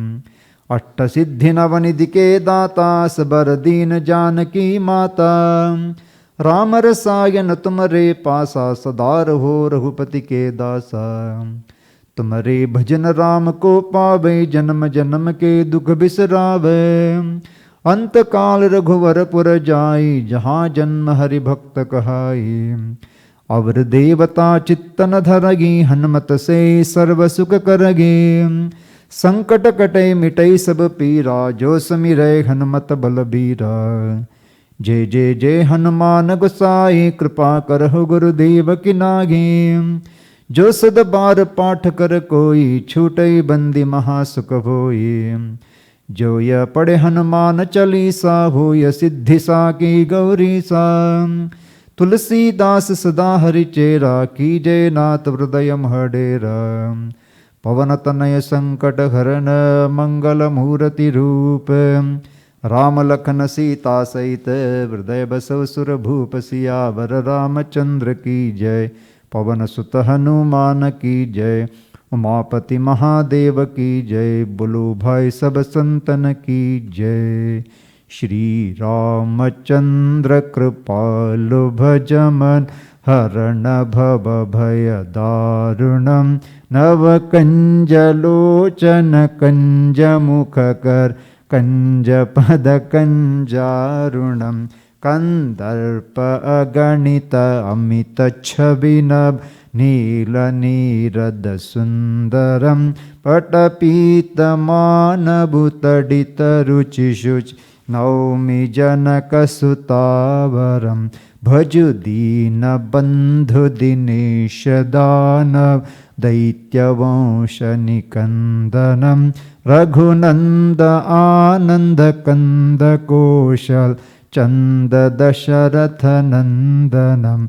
अष्ट सिद्धि नवनिधि के दाता, सबर दीन जानकी माता। राम रसायन तुमरे पासा, सदा रहो रघुपति के दासा। तुम्हारे भजन राम को पावे, जन्म जन्म के दुख बिसरावे। अंत काल रघुवर पुर जाई, जहाँ जन्म हरि भक्त कहाई। अवर देवता चित्तन धरगी, हनुमत से सर्व सुख करगे। संकट कटे मिटई सब पीरा, जो समिरै हनुमत बलबीरा। जय जय जय हनुमान गोसाई, कृपा करहु गुरुदेव की नागी। जो सद बार पाठ कर कोई, छूटई बंदी महासुख होई। जो यह पढ़े हनुमान चालीसा, होय सिद्धि साकी गौरी सा। तुलसीदास सदा हरि चेरा, कीजय नाथ हृदय डेरा। पवन तनय संकट हरन, मंगल मूर्ति रूप। राम लखन सीता सहित, हृदय बसव सुर भूप। सियावर रामचंद्र की जय, पवन सुत हनुमान की जय। उमापति महादेव की जय, बोलो भाई सब संतन की जय। श्री रामचंद्र कृपालु भजमन, हरण भव भय दारुणम। नव कंज लोचन कंज मुख कर, कंज पद कंजारुणम। कंदर्प अगणित अमित छवि नभ, नील नीरद सुंदरम। पटपीत मानभुतडित रुचि शुचि, नौमि जनक सुतावरम। भजु दीन बंधु दिनेश दानव, दैत्यवंश निकंदनम। रघुनंद आनंद कंद कौशल, चंद दशरथ नंदनम।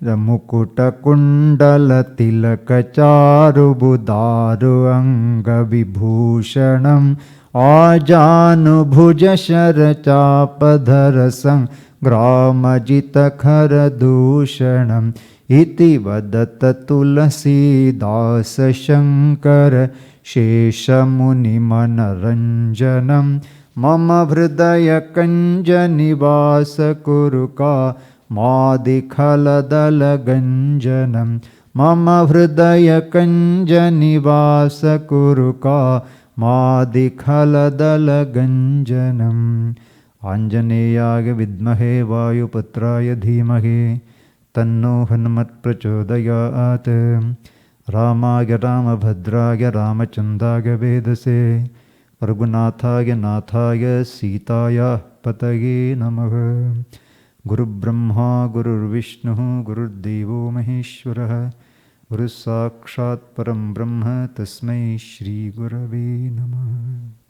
मुकुट कुंडल तिलक चारुबुदारु अंग विभूषणम। आजानुभुज शर चापधर संग्रामजित खर दूषणम। इति वदत तुलसीदास शंकर, शेषमुनि मनरंजनम। मम हृदय कंज निवास कुरुका, मादिखल दल गंजनम। मम हृदय कंज निवास कुरुका, मादिखल दल गंजनम। आंजनेयाय विद्महे वायुपुत्राय धीमहि, तन्नो हनुमत् प्रचोदयात्। रामाय रामभद्राय रामचंद्राय वेदसे, रघुनाथाय नाथाय सीताय पतये नमः। गुरुब्रह्मा गुरुर्विष्णुः गुरुर्देवो महेश्वरः, गुरुः साक्षात् परं ब्रह्म, तस्मै श्री गुरवे नमः।